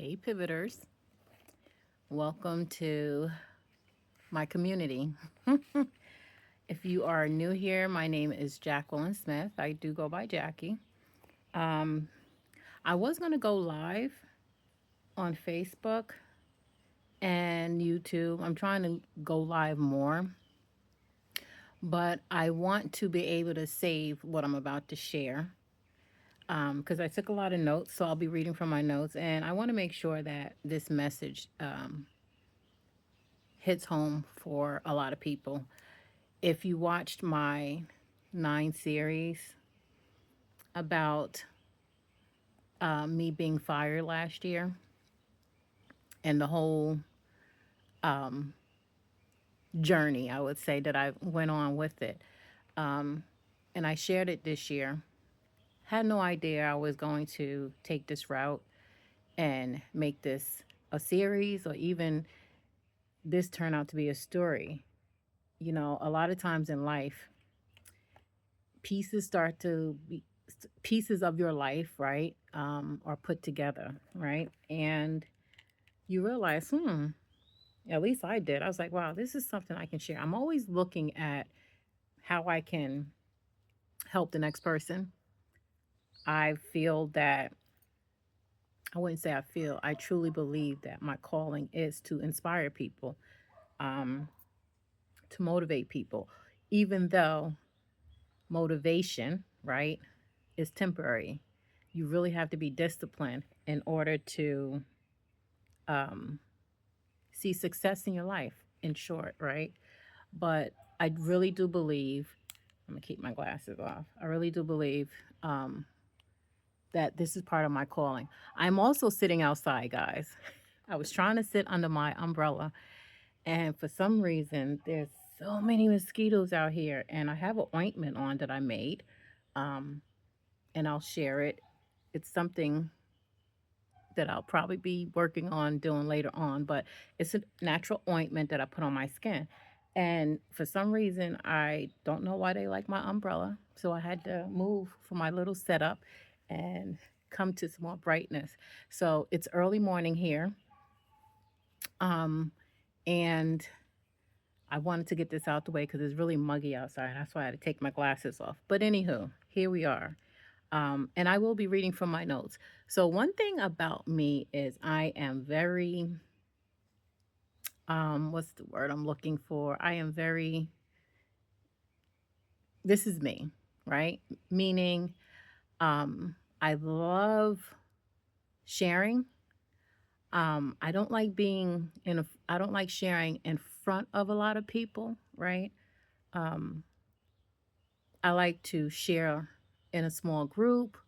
Hey, Pivoters. Welcome to my community. If you are new here, my name is Jacqueline Smith. I do go by Jackie. Um, I was going to go live on Facebook and YouTube. I'm trying to go live more, but I want to be able to save what I'm about to share because I took a lot of notes, so I'll be reading from my notes, and I want to make sure that this message hits home for a lot of people. If you watched my 9 series about me being fired last year and the whole um, journey, I would say, that I went on with it, um, and I shared it this year, had no idea I was going to take this route and make this a series or even this turn out to be a story. You know, a lot of times in life, pieces start to be pieces of your life, right, are put together, right? And you realize, at least I did. I was like, wow, this is something I can share. I'm always looking at how I can help the next person. I feel that, I wouldn't say I feel, I truly believe that my calling is to inspire people, um, to motivate people, even though motivation, right, is temporary. You really have to be disciplined in order to um, see success in your life, in short, right? But I really do believe, I'm gonna keep my glasses off. I really do believe um, that this is part of my calling. I'm also sitting outside, guys. I was trying to sit under my umbrella, and for some reason, there's so many mosquitoes out here. And I have an ointment on that I made, um, and I'll share it. It's something that I'll probably be working on doing later on, but it's a natural ointment that I put on my skin. And for some reason, I don't know why they like my umbrella. So I had to move from my little setup and come to some more brightness. So it's early morning here. Um, and I wanted to get this out the way because it's really muggy outside. That's why I had to take my glasses off. But anywho, here we are. And I will be reading from my notes. So, one thing about me is I am very, what's the word I'm looking for? I am very, this is me, right? Meaning, I love sharing. I don't like being I don't like sharing in front of a lot of people, right? Um, I like to share in a small group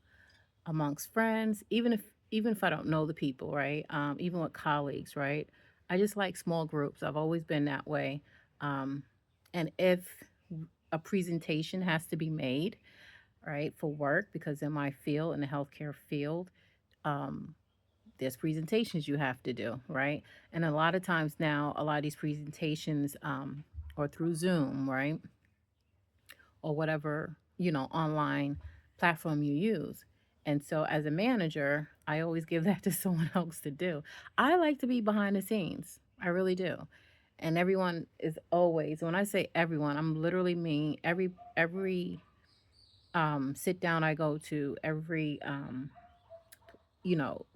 amongst friends, even if I don't know the people, right? Even with colleagues, right? I just like small groups. I've always been that way. Um, and if a presentation has to be made, right, for work, because in my field, in the healthcare field, um, there's presentations you have to do, right? And a lot of times now, a lot of these presentations are through Zoom, right? Or whatever, online platform you use. And so as a manager, I always give that to someone else to do. I like to be behind the scenes. I really do. And everyone is always, when I say everyone, I'm literally mean every sit down I go to, every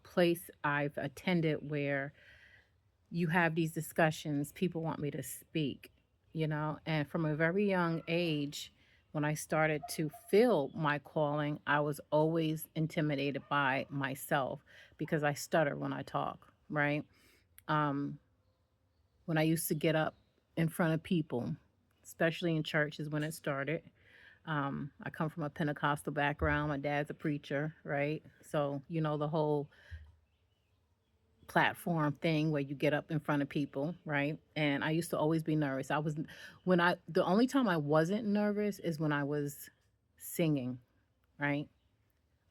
place I've attended where you have these discussions, people want me to speak, and from a very young age, when I started to feel my calling, I was always intimidated by myself because I stutter when I talk, right? Um, when I used to get up in front of people, especially in churches when it started. I come from a Pentecostal background. My dad's a preacher, right? So, the whole platform thing where you get up in front of people, right? And I used to always be nervous. The only time I wasn't nervous is when I was singing, right?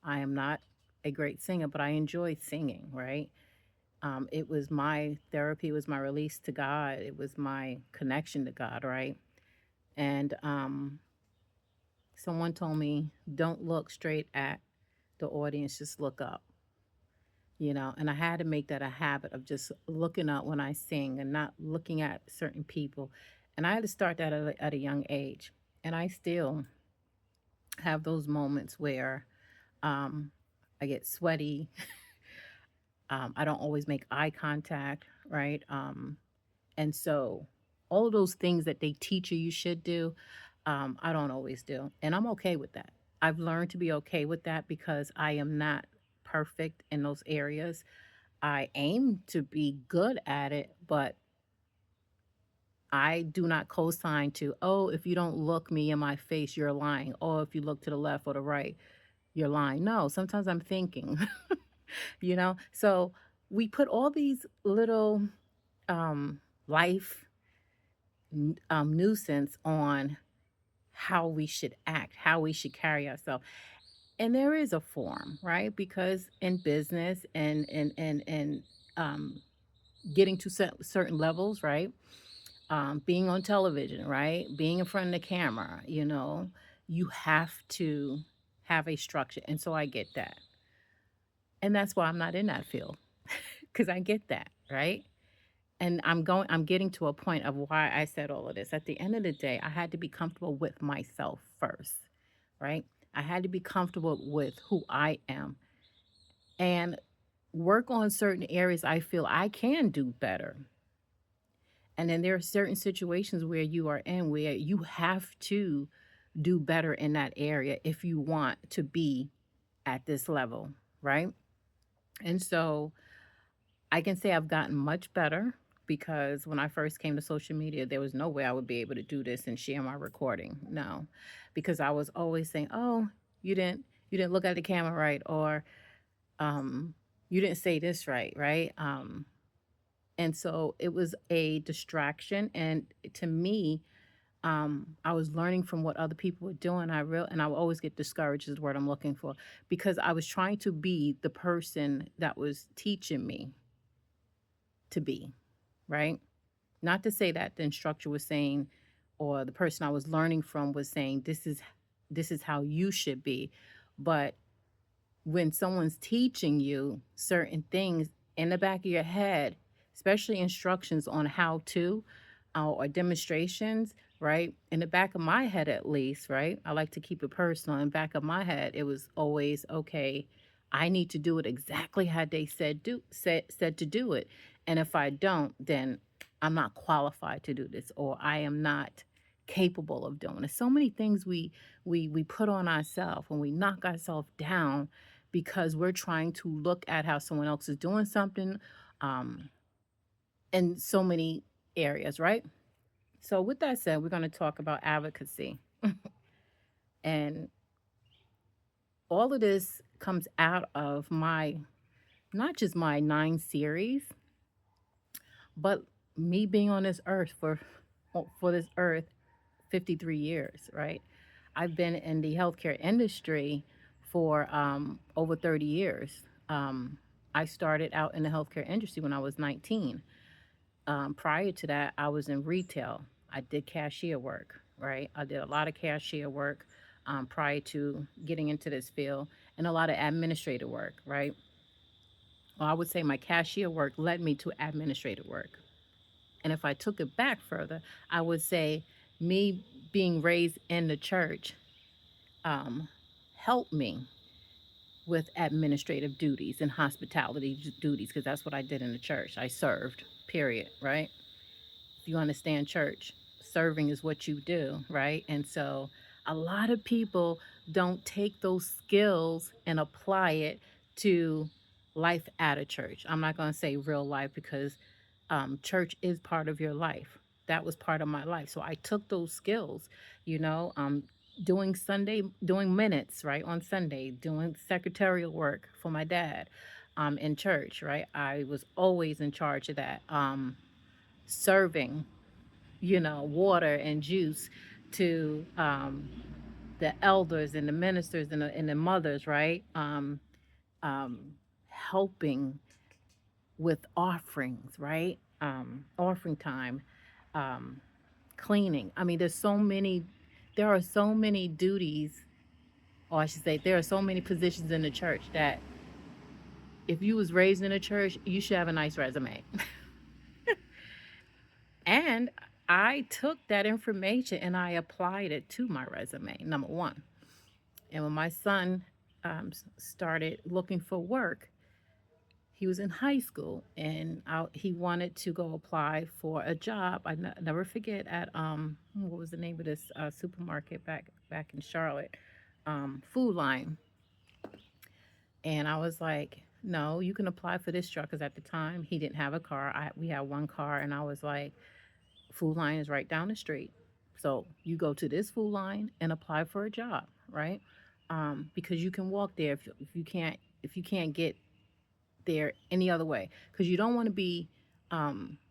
I am not a great singer, but I enjoy singing, right? It was my therapy, it was my release to God, it was my connection to God, right? And someone told me, don't look straight at the audience, just look up. And I had to make that a habit of just looking up when I sing and not looking at certain people. And I had to start that at a young age. And I still have those moments where um, I get sweaty. I don't always make eye contact, right? And so all of those things that they teach you should do, I don't always do. And I'm okay with that. I've learned to be okay with that because I am not perfect in those areas. I aim to be good at it, but I do not co-sign to, oh, if you don't look me in my face, you're lying. Oh, if you look to the left or the right, you're lying. No, sometimes I'm thinking, So we put all these little um, life nuisance on how we should act, how we should carry ourselves. And there is a form, right? Because in business and um, getting to certain levels, right? Being on television, right? Being in front of the camera, you have to have a structure. And so I get that. And that's why I'm not in that field because I get that, right? And I'm getting to a point of why I said all of this. At the end of the day, I had to be comfortable with myself first, right? I had to be comfortable with who I am and work on certain areas I feel I can do better. And then there are certain situations where you are in where you have to do better in that area if you want to be at this level, right? And so I can say I've gotten much better because when I first came to social media, there was no way I would be able to do this and share my recording. No, because I was always saying, "Oh, you didn't look at the camera right," or um, "You didn't say this right," right? And so it was a distraction, and to me, I was learning from what other people were doing. And I would always get discouraged is the word I'm looking for because I was trying to be the person that was teaching me to be, right? Not to say that the instructor was saying or the person I was learning from was saying this is how you should be, but when someone's teaching you certain things in the back of your head, especially instructions on how to or demonstrations, right? In the back of my head, at least, right? I like to keep it personal. In the back of my head, it was always okay. I need to do it exactly how they said to do it, and if I don't, then I'm not qualified to do this, or I am not capable of doing it. So many things we put on ourselves when we knock ourselves down because we're trying to look at how someone else is doing something um, in so many areas, right? So, with that said, we're going to talk about advocacy. And all of this comes out of not just my 9 series, but me being on this earth for this earth 53 years, right? I've been in the healthcare industry for over 30 years. Um, I started out in the healthcare industry when I was 19. Prior to that, I was in retail. I did cashier work, right? I did a lot of cashier work prior to getting into this field and a lot of administrative work, right? Well, I would say my cashier work led me to administrative work. And if I took it back further, I would say me being raised in the church um, helped me with administrative duties and hospitality duties because that's what I did in the church. I served, period, right? If you understand church, serving is what you do, right? And so a lot of people don't take those skills and apply it to life at a church. I'm not going to say real life because church is part of your life. That was part of my life. So I took those skills, you know, doing minutes, right, on Sunday, doing secretarial work for my dad in church, right? I was always in charge of that. Serving, water and juice to the elders and the ministers and the mothers, right? Um, Helping with offerings, right? Offering time, um, cleaning. I mean, there are so many duties, or I should say, there are so many positions in the church that If you was raised in a church, you should have a nice resume. And I took that information and I applied it to my resume, number one. And when my son started looking for work, he was in high school and he wanted to go apply for a job. Never forget at what was the name of this supermarket back in Charlotte, Food Line. And I was like, no, you can apply for this job because at the time he didn't have a car. We had one car, and I was like, Food Line is right down the street. So you go to this Food Line and apply for a job, right? Because you can walk there if you can't get there any other way, because you don't want to be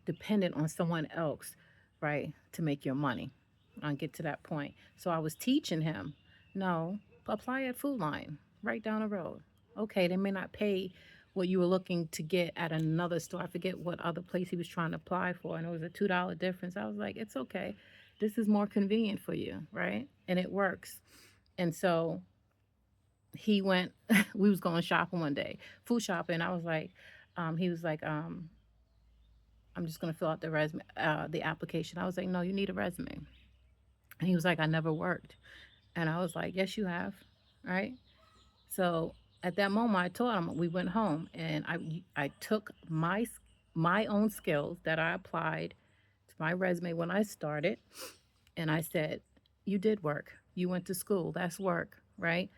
dependent on someone else, right, to make your money. I'll get to that point. So I was teaching him, no, apply at Food Line right down the road. Okay, they may not pay what you were looking to get at another store. I forget what other place he was trying to apply for, and it was a $2 difference. I was like, it's okay. This is more convenient for you, right? And it works. And so he went, we was going shopping one day, food shopping. I was like, he was like, I'm just gonna fill out the resume, the application. I was like, no, you need a resume. And he was like, I never worked. And I was like, yes, you have, right? So at that moment, I told him, we went home, and I took my own skills that I applied to my resume when I started, and I said, you did work. You went to school. That's work, right?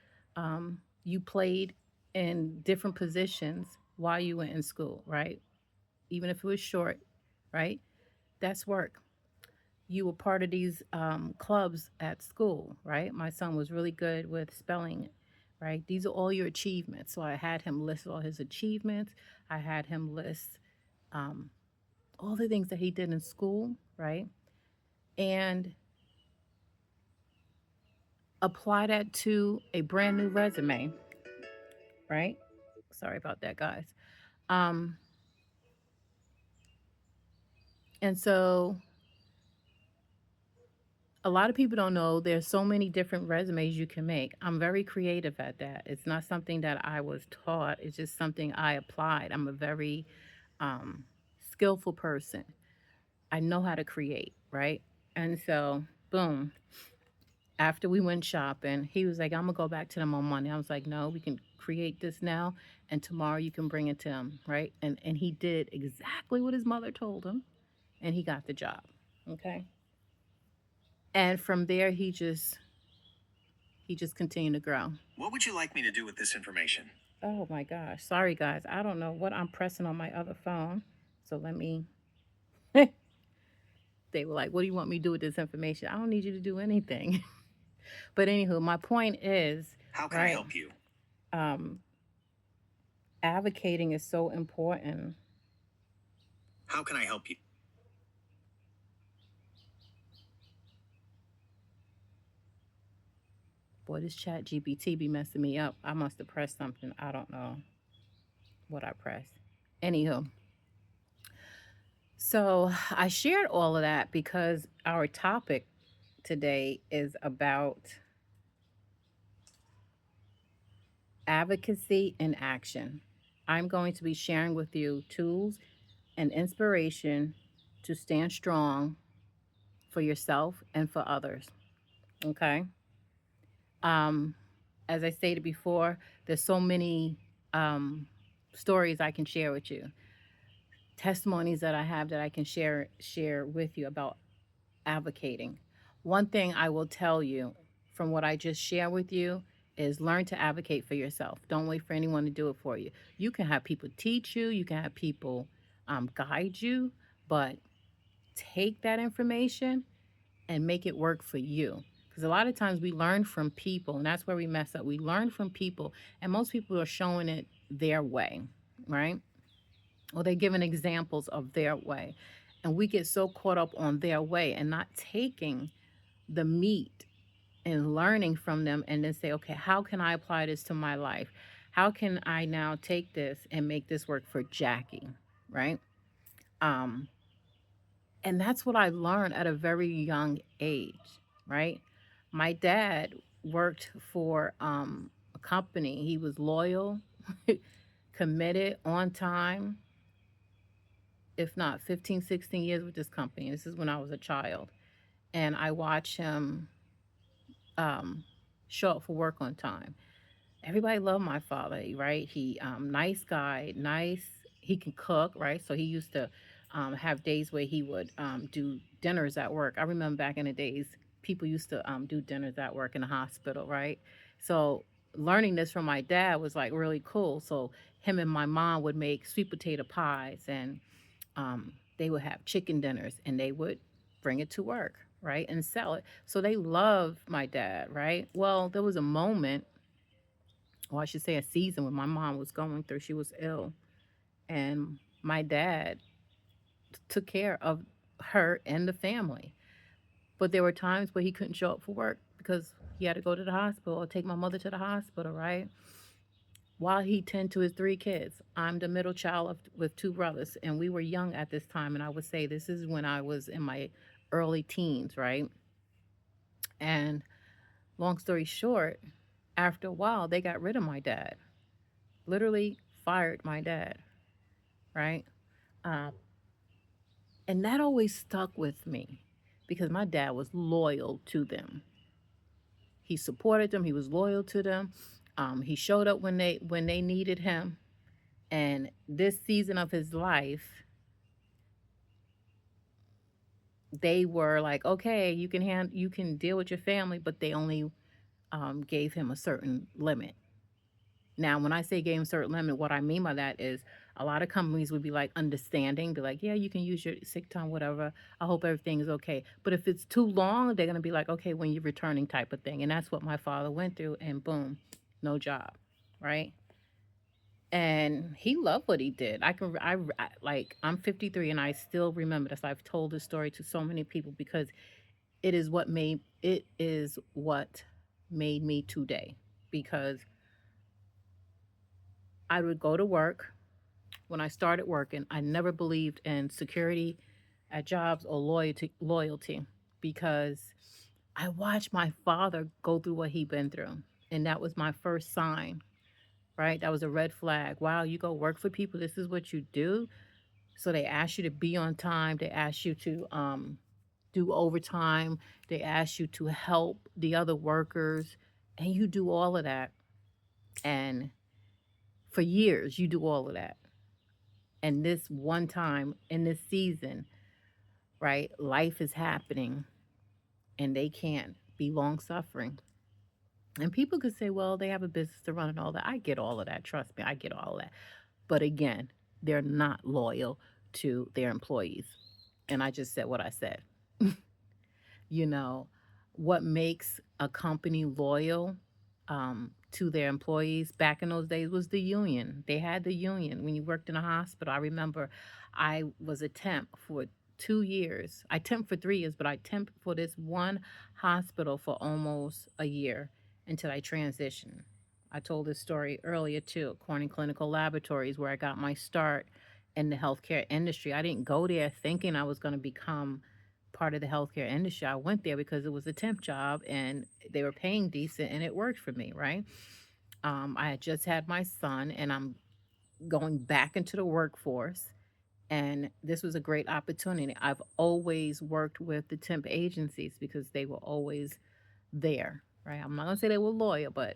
You played in different positions while you went in school, right? Even if it was short, right? That's work. You were part of these clubs at school, right? My son was really good with spelling, right? These are all your achievements. So I had him list all his achievements. I had him list um, all the things that he did in school, right? And apply that to a brand new resume, right? Sorry about that, guys. Um, and so a lot of people don't know there's so many different resumes you can make. I'm very creative at that. It's not something that I was taught, it's just something I applied. I'm a very um, skillful person. I know how to create, right? And so, boom, after we went shopping, he was like, I'm gonna go back to them on Monday. I was like, no, we can create this now, and tomorrow you can bring it to him, right? And he did exactly what his mother told him, and he got the job. Okay. And from there he just continued to grow. What would you like me to do with this information? Oh my gosh. Sorry guys. I don't know what I'm pressing on my other phone. So let me they were like, what do you want me to do with this information? I don't need you to do anything. But anywho, my point is, how can I help you? Um, advocating is so important. How can I help you? Boy, this chat GPT be messing me up. I must have pressed something. I don't know what I pressed. Anywho, so I shared all of that because our topic today is about advocacy in action. I'm going to be sharing with you tools and inspiration to stand strong for yourself and for others. Okay. Um, as I stated before, there's so many stories I can share with you, testimonies that I have that I can share with you about advocating. One thing I will tell you from what I just shared with you is learn to advocate for yourself. Don't wait for anyone to do it for you. You can have people teach you, you can have people guide you, but take that information and make it work for you. Because a lot of times we learn from people, and that's where we mess up. We learn from people, and most people are showing it their way, right? Or they're giving examples of their way. And we get so caught up on their way and not taking the meat and learning from them and then say, okay, how can I apply this to my life? How can I now take this and make this work for Jackie, right? Um, and that's what I learned at a very young age, right? My dad worked for a company. He was loyal, committed on time, if not 15, 16 years with this company. This is when I was a child. And I watched him um, show up for work on time. Everybody loved my father, right? He nice guy, nice. He can cook, right? So he used to have days where he would do dinners at work. I remember back in the days, people used to do dinners at work in the hospital, right? So learning this from my dad was like really cool. So him and my mom would make sweet potato pies, and they would have chicken dinners, and they would bring it to work, right, and sell it. So they loved my dad, right? Well, there was a moment, or I should say a season, when my mom was going through, she was ill, and my dad took care of her and the family. But there were times where he couldn't show up for work because he had to go to the hospital or take my mother to the hospital, right? While he tended to his three kids. I'm the middle child with two brothers, and we were young at this time. And I would say this is when I was in my early teens, right? And long story short, after a while, they got rid of my dad, literally fired my dad, right? Um, and that always stuck with me because my dad was loyal to them. He supported them. He was loyal to them. He showed up when they needed him. And this season of his life, they were like, okay, you can deal with your family, but they only gave him a certain limit. Now, when I say gave him a certain limit, what I mean by that is a lot of companies would be like understanding, be like, yeah, you can use your sick time, whatever. I hope everything is okay. But if it's too long, they're gonna be like, okay, when you're returning type of thing. And that's what my father went through, and boom, no job, right? And he loved what he did. Like, I'm 53 and I still remember this. I've told this story to so many people because it is what made me today. Because I would go to work. When I started working, I never believed in security at jobs or loyalty because I watched my father go through what he'd been through. And that was my first sign, right? That was a red flag. Wow, you go work for people, this is what you do. So they ask you to be on time, they ask you to do overtime, they ask you to help the other workers, and you do all of that. And for years, you do all of that. And this one time in this season, right, life is happening and they can't be long suffering. And people could say, well, they have a business to run and all that. I get all of that. Trust me, I get all of that. But again, they're not loyal to their employees. And I just said what I said. You know, what makes a company loyal to their employees back in those days was the union. They had the union. When you worked in a hospital, I remember I was a temp for 2 years. I temp for 3 years, but I temp for this one hospital for almost a year until I transitioned. I told this story earlier too, Corning Clinical Laboratories, where I got my start in the healthcare industry. I didn't go there thinking I was going to become part of the healthcare industry. I went there because it was a temp job and they were paying decent and it worked for me, right? I had just had my son and I'm going back into the workforce. And this was a great opportunity. I've always worked with the temp agencies because they were always there, right? I'm not going to say they were loyal, but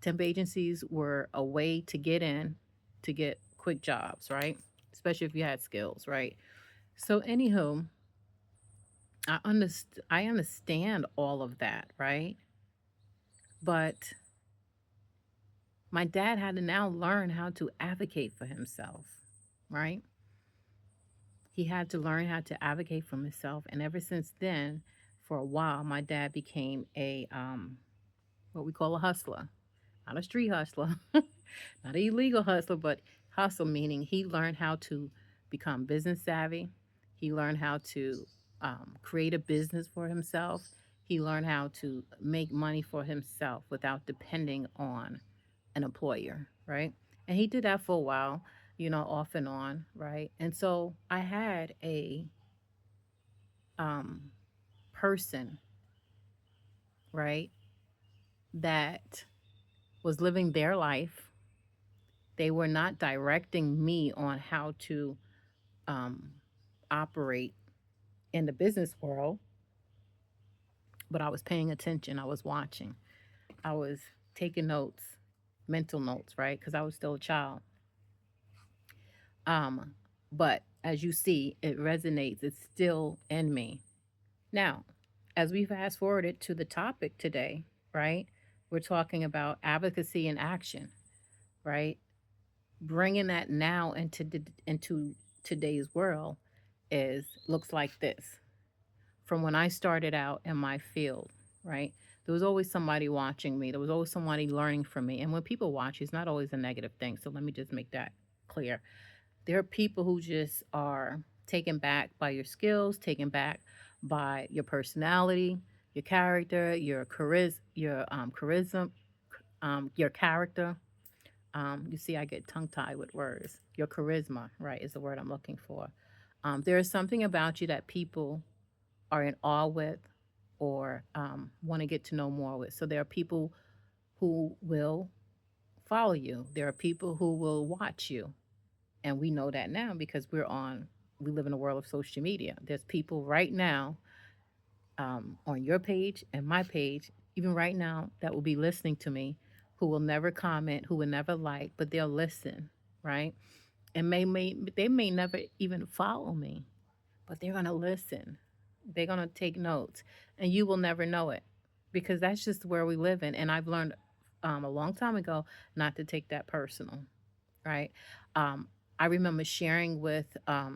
temp agencies were a way to get in to get quick jobs, right? Especially if you had skills, right? So, anywho, I understand all of that, right? But my dad had to now learn how to advocate for himself, right? He had to learn how to advocate for himself, and ever since then, for a while, my dad became a what we call a hustler, not a street hustler, not an illegal hustler, but hustle meaning he learned how to become business savvy. He learned how to create a business for himself. He learned how to make money for himself without depending on an employer, right? And he did that for a while, off and on, right? And so I had a um, person, right, that was living their life They were not directing me on how to um, operate in the business world, but I was paying attention. I was watching. I was taking notes, mental notes, right? Because I was still a child. Um, but as you see, it resonates. It's still in me. Now, as we fast forwarded to the topic today, right? We're talking about advocacy and action, right? Bringing that now into today's world is looks like this. From when I started out in my field, right? There was always somebody watching me. There was always somebody learning from me. And when people watch, it's not always a negative thing. So let me just make that clear. There are people who just are taken back by your skills, taken back by your personality, your character, your charisma, your character. You see, I get tongue tied with words. Your charisma, right, is the word I'm looking for. There is something about you that people are in awe with or want to get to know more with. So there are people who will follow you. There are people who will watch you. And we know that now because we live in a world of social media. There's people right now on your page and my page, even right now, that will be listening to me who will never comment, who will never like, but they'll listen, right? And they may never even follow me, but they're going to listen. They're going to take notes, and you will never know it because that's just where we live in. And I've learned a long time ago not to take that personal, right? Um, I remember sharing with a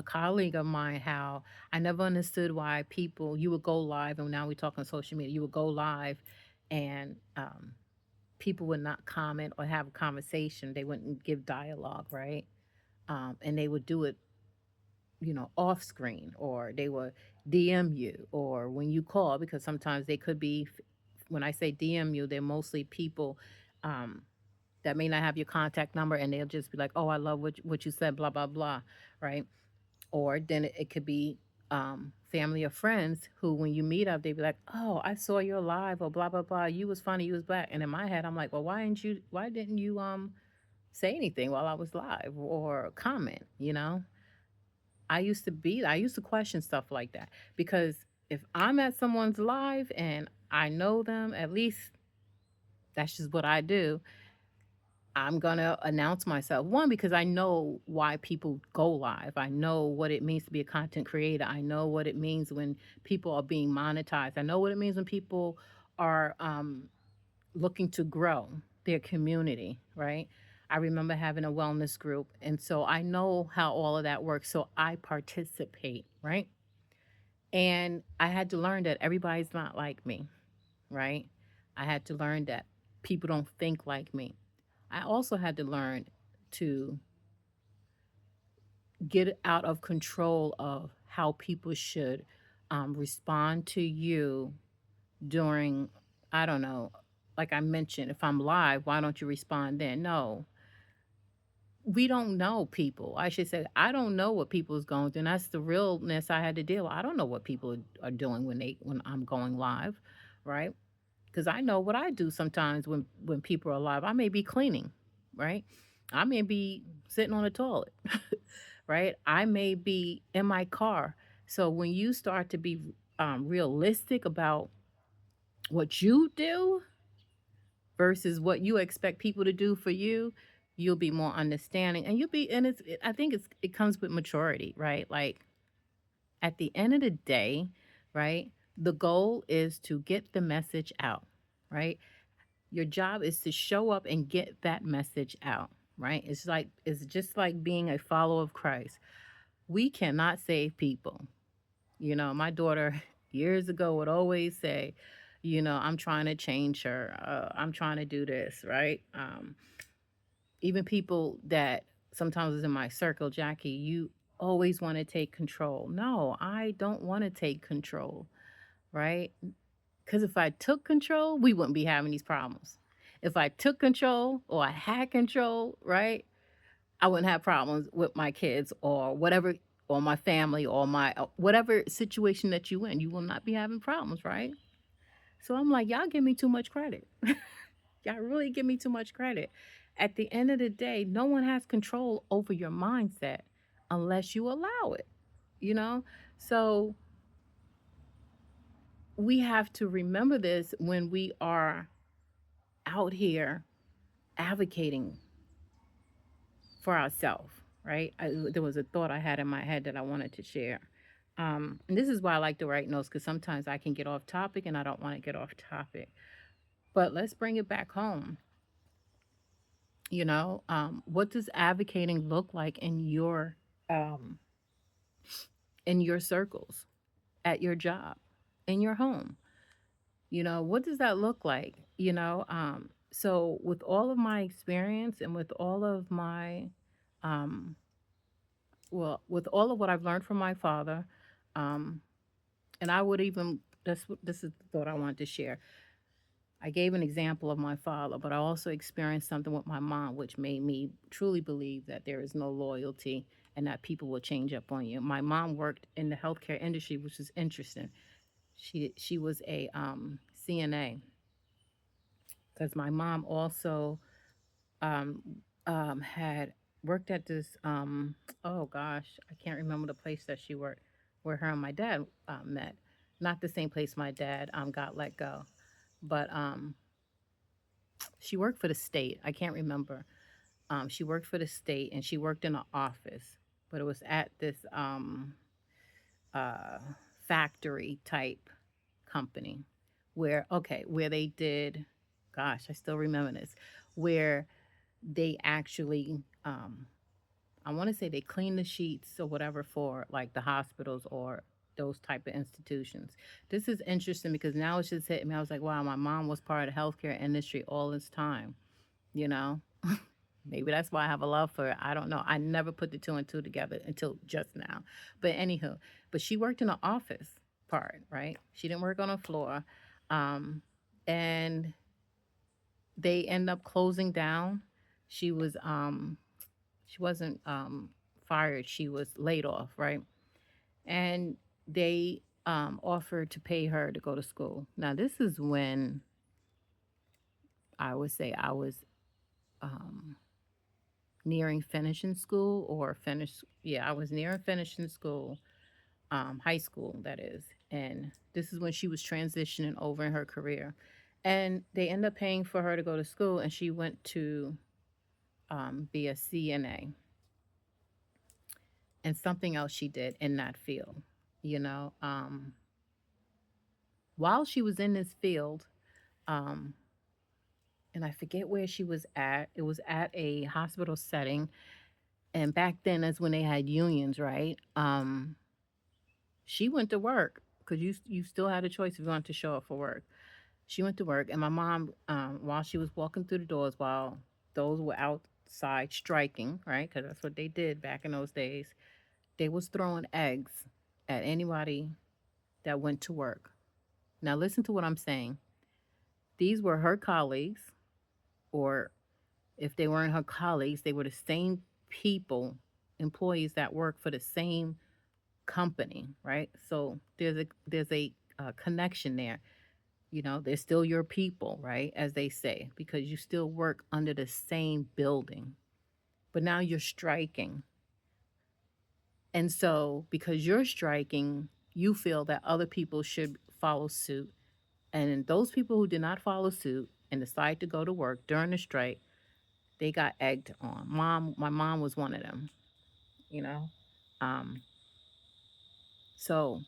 colleague of mine how I never understood why you would go live, and now we talk on social media, you would go live and people would not comment or have a conversation. They wouldn't give dialogue, right? And they would do it, off screen, or they would DM you, or when you call, because sometimes they could be, when I say DM you, they're mostly people um, that may not have your contact number, and they'll just be like, oh, I love what you said, blah, blah, blah, right? Or then it could be family or friends who, when you meet up, they be like, "Oh, I saw your live," or blah blah blah. You was funny. You was black. And in my head, I'm like, "Well, Why didn't you say anything while I was live or comment?" I used to question stuff like that because if I'm at someone's live and I know them, at least that's just what I do. I'm gonna announce myself. One, because I know why people go live. I know what it means to be a content creator. I know what it means when people are being monetized. I know what it means when people are looking to grow their community, right? I remember having a wellness group, and so I know how all of that works. So I participate, right? And I had to learn that everybody's not like me, right? I had to learn that people don't think like me. I also had to learn to get out of control of how people should respond to you during, I don't know, like I mentioned, if I'm live, why don't you respond then? No, we don't know people. I should say, I don't know what people is going through. And that's the realness I had to deal with. I don't know what people are doing when I'm going live, right? Because I know what I do sometimes when people are live. I may be cleaning, right? I may be sitting on the toilet, right? I may be in my car. So when you start to be realistic about what you do versus what you expect people to do for you, you'll be more understanding, and I think it comes with maturity, right? Like at the end of the day, right? The goal is to get the message out, right? Your job is to show up and get that message out, right? It's just like being a follower of Christ. We cannot save people. My daughter years ago would always say, I'm trying to change her. I'm trying to do this, right? Even people that sometimes is in my circle, Jackie, you always want to take control. No, I don't want to take control, right? Because if I took control, we wouldn't be having these problems. If I took control or I had control, right, I wouldn't have problems with my kids or whatever, or my family or my whatever situation that you in. You will not be having problems, right? So I'm like, y'all give me too much credit. Y'all really give me too much credit. At the end of the day, no one has control over your mindset unless you allow it, you know? So we have to remember this when we are out here advocating for ourselves, right? There was a thought I had in my head that I wanted to share. And this is why I like to write notes, because sometimes I can get off topic and I don't want to get off topic. But let's bring it back home. What does advocating look like um, in your circles, at your job, in your home? What does that look like? So with all of my experience and with all of my um, with all of what I've learned from my father, um, and I would even this is the thought I wanted to share. I gave an example of my father, but I also experienced something with my mom, which made me truly believe that there is no loyalty and that people will change up on you. My mom worked in the healthcare industry, which is interesting. She was a CNA, because my mom also um, had worked at this oh gosh, I can't remember the place that she worked, where her and my dad met. Not the same place my dad got let go, but she worked for the state. I can't remember. She worked for the state and she worked in an office, but it was at this uh, factory type company where they did, gosh, I still remember this, where they actually I want to say they clean the sheets or whatever for like the hospitals or those type of institutions. This is interesting because now it's just hitting me. I was like, wow, my mom was part of the healthcare industry all this time, you know? Maybe that's why I have a love for it. I don't know. I never put the two and two together until just now. But anywho, but she worked in the office part, right? She didn't work on a floor. Um, and they end up closing down. She was she wasn't fired, she was laid off, right? And they offered to pay her to go to school. Now this is when I would say I was um nearing finishing school, or finish yeah, I was nearing finishing school, high school that is. And this is when she was transitioning over in her career. And they end up paying for her to go to school, and she went to be a CNA, and something else she did in that field. You know, while she was in this field, um, and I forget where she was at. It was at a hospital setting, and back then, that's when they had unions, right? She went to work because you still had a choice if you wanted to show up for work. She went to work, and my mom, while she was walking through the doors, while those were outside striking, right? Because that's what they did back in those days. They was throwing eggs at anybody that went to work. Now listen to what I'm saying. These were her colleagues, or if they weren't her colleagues, they were the same people, employees that work for the same company, right? So there's a connection there. They're still your people, right? As they say, because you still work under the same building. But now you're striking. And so because you're striking, you feel that other people should follow suit. And those people who did not follow suit and decided to go to work during the strike, they got egged on. My mom was one of them, you know. Um, so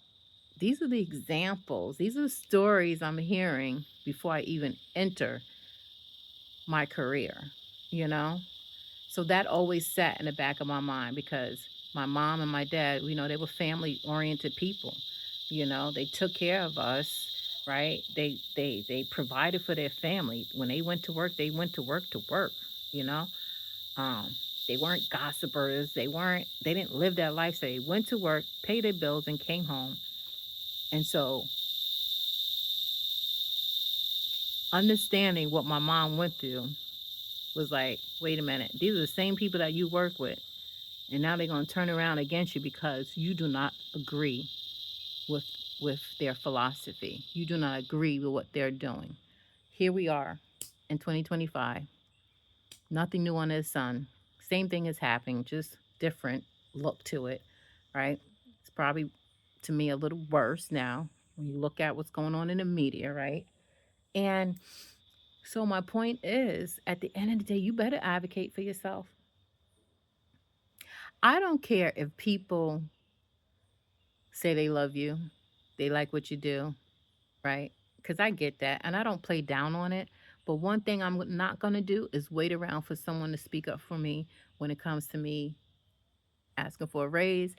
these are the examples. These are the stories I'm hearing before I even enter my career, you know. So that always sat in the back of my mind because my mom and my dad, they were family oriented people. They took care of us, right? They provided for their family. When they went to work, they went to work, you know. Um, they weren't gossipers. They didn't live that life. They went to work, paid their bills, and came home. And so understanding what my mom went through was like, wait a minute, these are the same people that you work with. And now they're going to turn around against you because you do not agree with their philosophy. You do not agree with what they're doing. Here we are in 2025. Nothing new under the sun. Same thing is happening, just different look to it, right? It's probably to me a little worse now when you look at what's going on in the media, right? And so my point is, at the end of the day, you better advocate for yourself. I don't care if people say they love you, they like what you do, right? Because I get that and I don't play down on it. But one thing I'm not going to do is wait around for someone to speak up for me when it comes to me asking for a raise,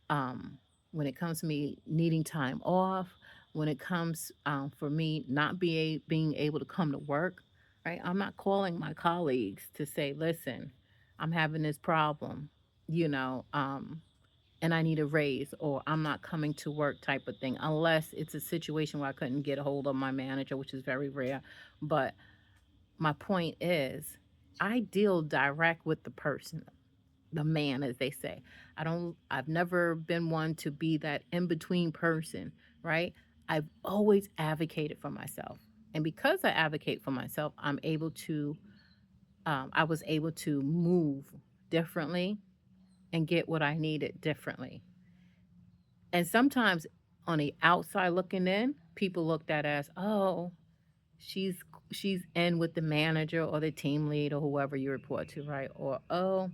um, when it comes to me needing time off, when it comes for me not being able to come to work, right? I'm not calling my colleagues to say, listen, I'm having this problem, you know, and I need a raise, or I'm not coming to work type of thing, unless it's a situation where I couldn't get a hold of my manager, which is very rare. But my point is, I deal direct with the person, the man, as they say. I've never been one to be that in between person, right? I've always advocated for myself. And because I advocate for myself, I was able to move differently and get what I needed differently. And sometimes on the outside looking in, people looked at as, oh, she's she's in with the manager or the team lead or whoever you report to, right? Or oh,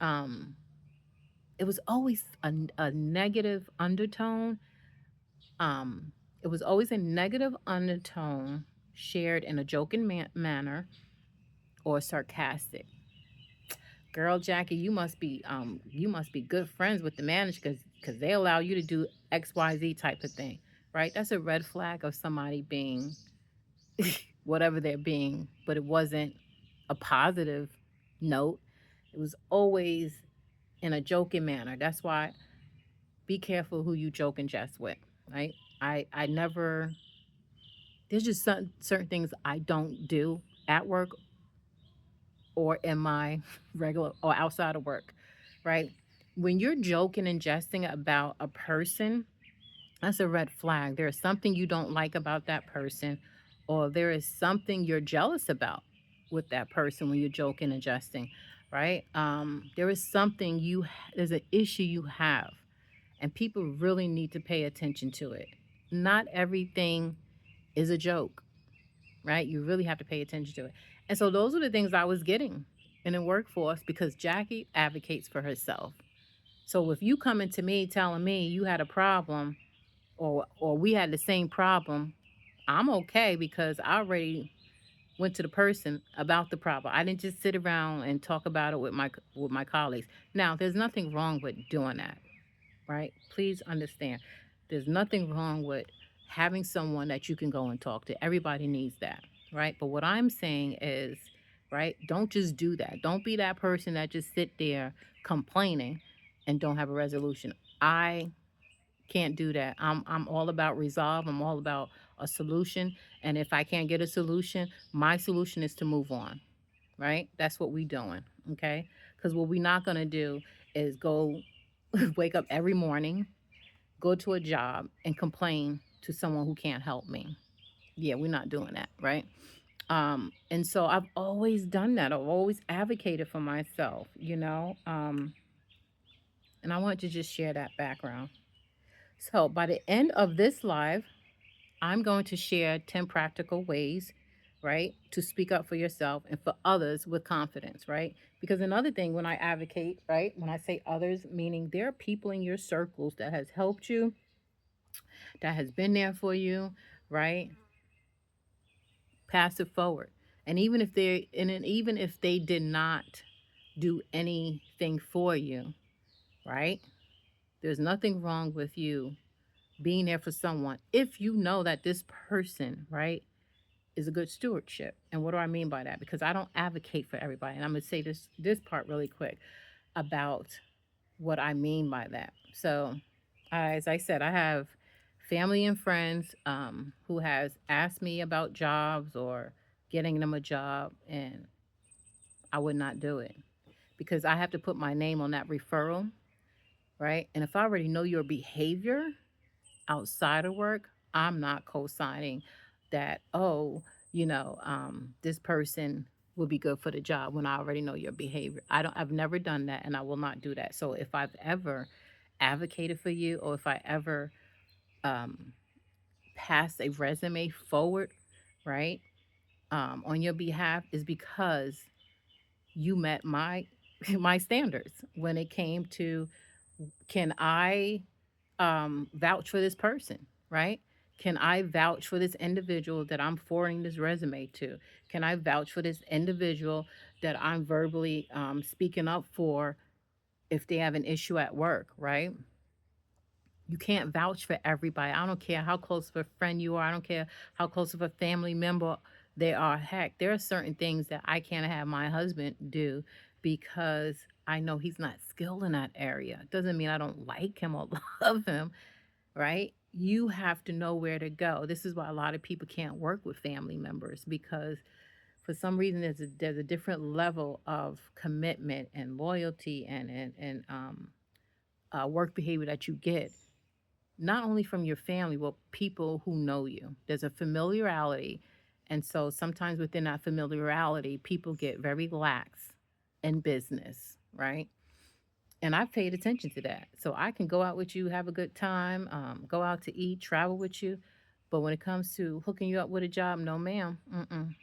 um, it was always a negative undertone. Um, it was always a negative undertone shared in a joking manner or sarcastic. Girl, Jackie, you must be good friends with the manager because they allow you to do XYZ type of thing, right? That's a red flag of somebody being whatever they're being, but it wasn't a positive note. It was always in a joking manner. That's why be careful who you joke and jest with, right? I never there's just certain things I don't do at work or in my regular or outside of work, right? When you're joking and jesting about a person, that's a red flag. There is something you don't like about that person, or there is something you're jealous about with that person when you're joking and jesting, right? There is something there's an issue you have, and people really need to pay attention to it. Not everything is a joke, right? You really have to pay attention to it. And so those are the things I was getting in the workforce because Jackie advocates for herself. So if you coming to me telling me you had a problem or we had the same problem, I'm okay because I already went to the person about the problem. I didn't just sit around and talk about it with my colleagues. Now, there's nothing wrong with doing that, right? Please understand. There's nothing wrong with having someone that you can go and talk to. Everybody needs that, right? But what I'm saying is, right, don't just do that. Don't be that person that just sit there complaining and don't have a resolution. I can't do that. I'm all about resolve. I'm all about a solution. And if I can't get a solution, my solution is to move on, right? That's what we doing, okay? Because what we're not gonna do is go wake up every morning, go to a job, and complain to someone who can't help me. Yeah, we're not doing that, right? And so I've always done that. I've always advocated for myself, and I want to just share that background. So by the end of this live, I'm going to share 10 practical ways, right, to speak up for yourself and for others with confidence, right? Because another thing when I advocate, right, when I say others, meaning there are people in your circles that has helped you, that has been there for you, right? Pass it forward. Even if they did not do anything for you, right? There's nothing wrong with you being there for someone if you know that this person, right, is a good stewardship. And what do I mean by that? Because I don't advocate for everybody. And I'm going to say this part really quick about what I mean by that. So, as I said, I have family and friends who has asked me about jobs or getting them a job, and I would not do it because I have to put my name on that referral, right? And if I already know your behavior outside of work, I'm not co-signing that. Oh, this person. will be good for the job when I already know your behavior. I've never done that and I will not do that. So if I've ever advocated for you or if I ever um passed a resume forward, right, on your behalf is because you met my my standards when it came to can I vouch for this person, right? Can I vouch for this individual that I'm forwarding this resume to? Can I vouch for this individual that I'm verbally speaking up for if they have an issue at work, right? You can't vouch for everybody. I don't care how close of a friend you are. I don't care how close of a family member they are. Heck, there are certain things that I can't have my husband do because I know he's not skilled in that area. Doesn't mean I don't like him or love him, right? You have to know where to go. This is why a lot of people can't work with family members because for some reason there's a different level of commitment and loyalty and work behavior that you get not only from your family, but people who know you. There's a familiarity. And so sometimes within that familiarity, people get very lax in business, right? And I've paid attention to that. So I can go out with you, have a good time, go out to eat, travel with you. But when it comes to hooking you up with a job, no, ma'am,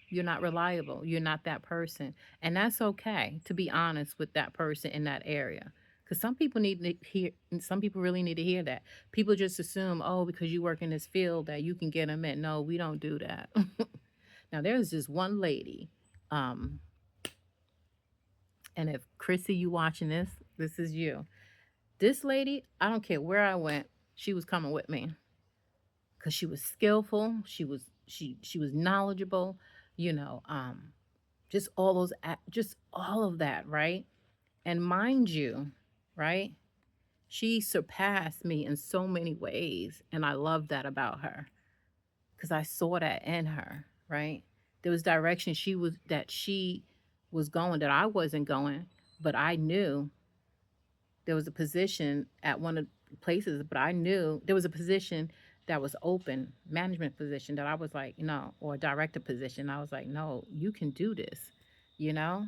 you're not reliable. You're not that person. And that's okay to be honest with that person in that area. Because some people need to hear, some people really need to hear that. People just assume, oh, because you work in this field that you can get them in. No, we don't do that. Now, there's this one lady, um, and if Chrissy, you watching this, this is you. This lady, I don't care where I went, she was coming with me because she was skillful. She was knowledgeable. You know, just all those, just all of that, right? And mind you, right? She surpassed me in so many ways, and I love that about her because I saw that in her, right? There was direction she was going that I wasn't going, but I knew there was a position at one of the places, but I knew there was a position that was open, management position that I was like, no, or a director position. I was like, no, you can do this, you know?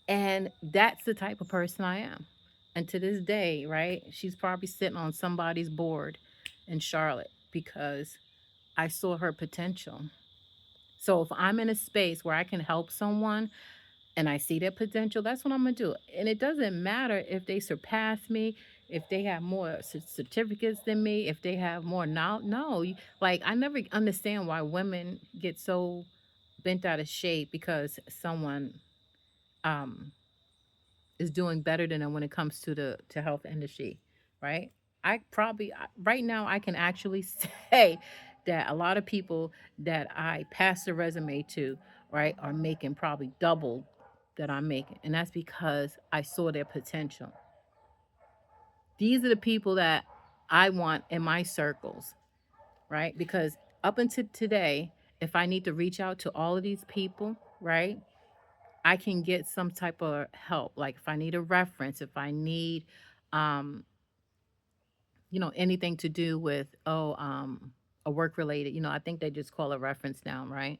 And that's the type of person I am. And to this day, right, she's probably sitting on somebody's board in Charlotte because I saw her potential. So if I'm in a space where I can help someone, and I see their potential, that's what I'm gonna do. And it doesn't matter if they surpass me, if they have more certificates than me, if they have more now. No, like I never understand why women get so bent out of shape because someone um is doing better than them when it comes to the to health industry, right? Right now I can actually say that a lot of people that I pass the resume to, right, are making probably double that I'm making. And that's because I saw their potential. These are the people that I want in my circles, right? Because up until today, if I need to reach out to all of these people, right, I can get some type of help. Like if I need a reference, if I need, um, anything to do with, a work related, I think they just call a reference now, right?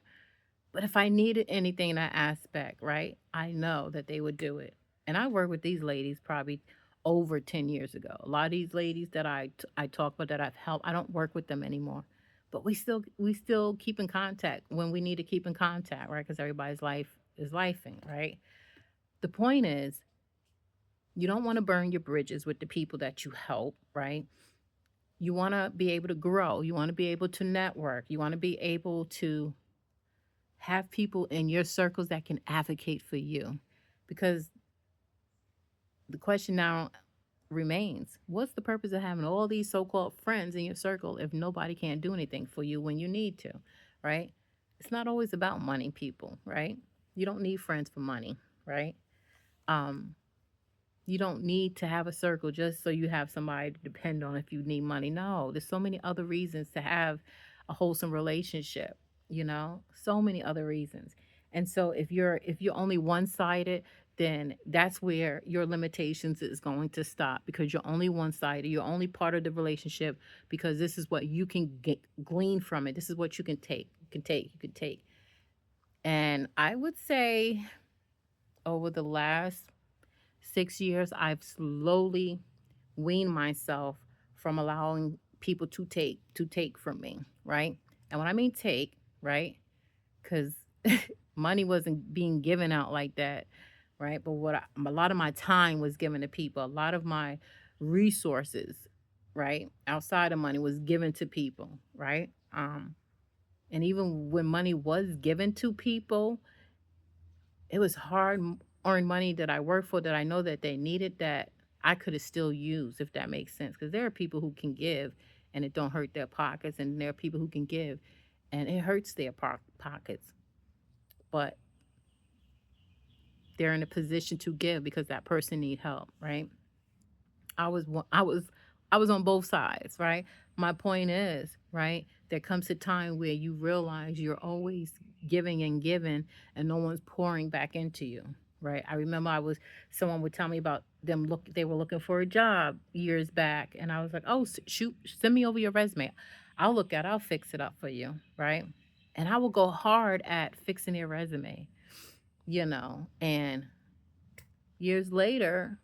But if I needed anything in that aspect, right, I know that they would do it. And I worked with these ladies probably over 10 years ago. A lot of these ladies that I talk about that I've helped, I don't work with them anymore. But we still keep in contact when we need to keep in contact, right? Because everybody's life is lifing, right? The point is, you don't want to burn your bridges with the people that you help, right? You want to be able to grow. You want to be able to network. You want to be able to have people in your circles that can advocate for you. Because the question now remains, what's the purpose of having all these so called friends in your circle if nobody can do anything for you when you need to, right? It's not always about money, people, right? You don't need friends for money, right? Um, You don't need to have a circle just so you have somebody to depend on if you need money. No, there's so many other reasons to have a wholesome relationship, so many other reasons. And so if you're only one-sided, then that's where your limitations is going to stop because you're only one-sided. You're only part of the relationship because this is what you can glean from it. This is what you can take. You can take. And I would say over the last 6 years, I've slowly weaned myself from allowing people to take from me, right? And when I mean take, right? Because money wasn't being given out like that, right? But a lot of my time was given to people. A lot of my resources, right, outside of money was given to people, right? And even when money was given to people, it was hard earned money that I worked for that I know that they needed that I could have still used, if that makes sense. Because there are people who can give and it don't hurt their pockets, and there are people who can give and it hurts their pockets. But they're in a position to give because that person need help, right? I was one- I was on both sides, right? My point is, right, there comes a time where you realize you're always giving and giving and no one's pouring back into you, right? I remember someone would tell me about they were looking for a job years back, and I was like, "Oh, shoot, send me over your resume. I'll fix it up for you," right? And I will go hard at fixing their resume, and years later,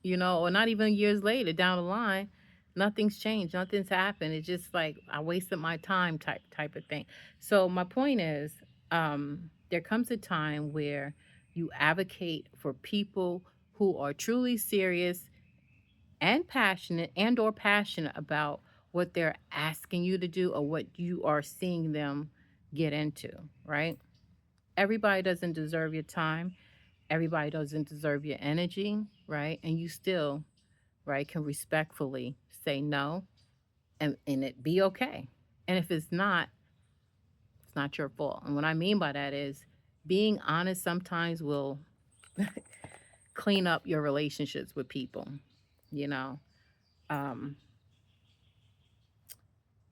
or not even years later down the line, nothing's changed, nothing's happened. It's just like I wasted my time type of thing. So my point is, there comes a time where you advocate for people who are truly serious and or passionate about what they're asking you to do or what you are seeing them get into, right? Everybody doesn't deserve your time. Everybody doesn't deserve your energy, right? And you still, right, can respectfully say no, and it be okay. And if it's not your fault. And what I mean by that is being honest sometimes will clean up your relationships with people. You know, um,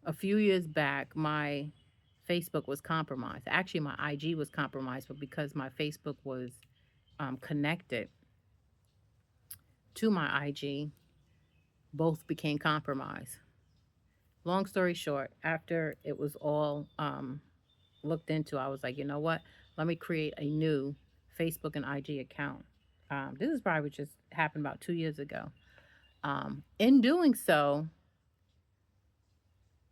a few years back, my Facebook was compromised. Actually, my IG was compromised, but because my Facebook was connected to my IG, both became compromised. Long story short, after it was all looked into, I was like, you know what? Let me create a new Facebook and IG account. This is probably just happened about 2 years ago. In doing so,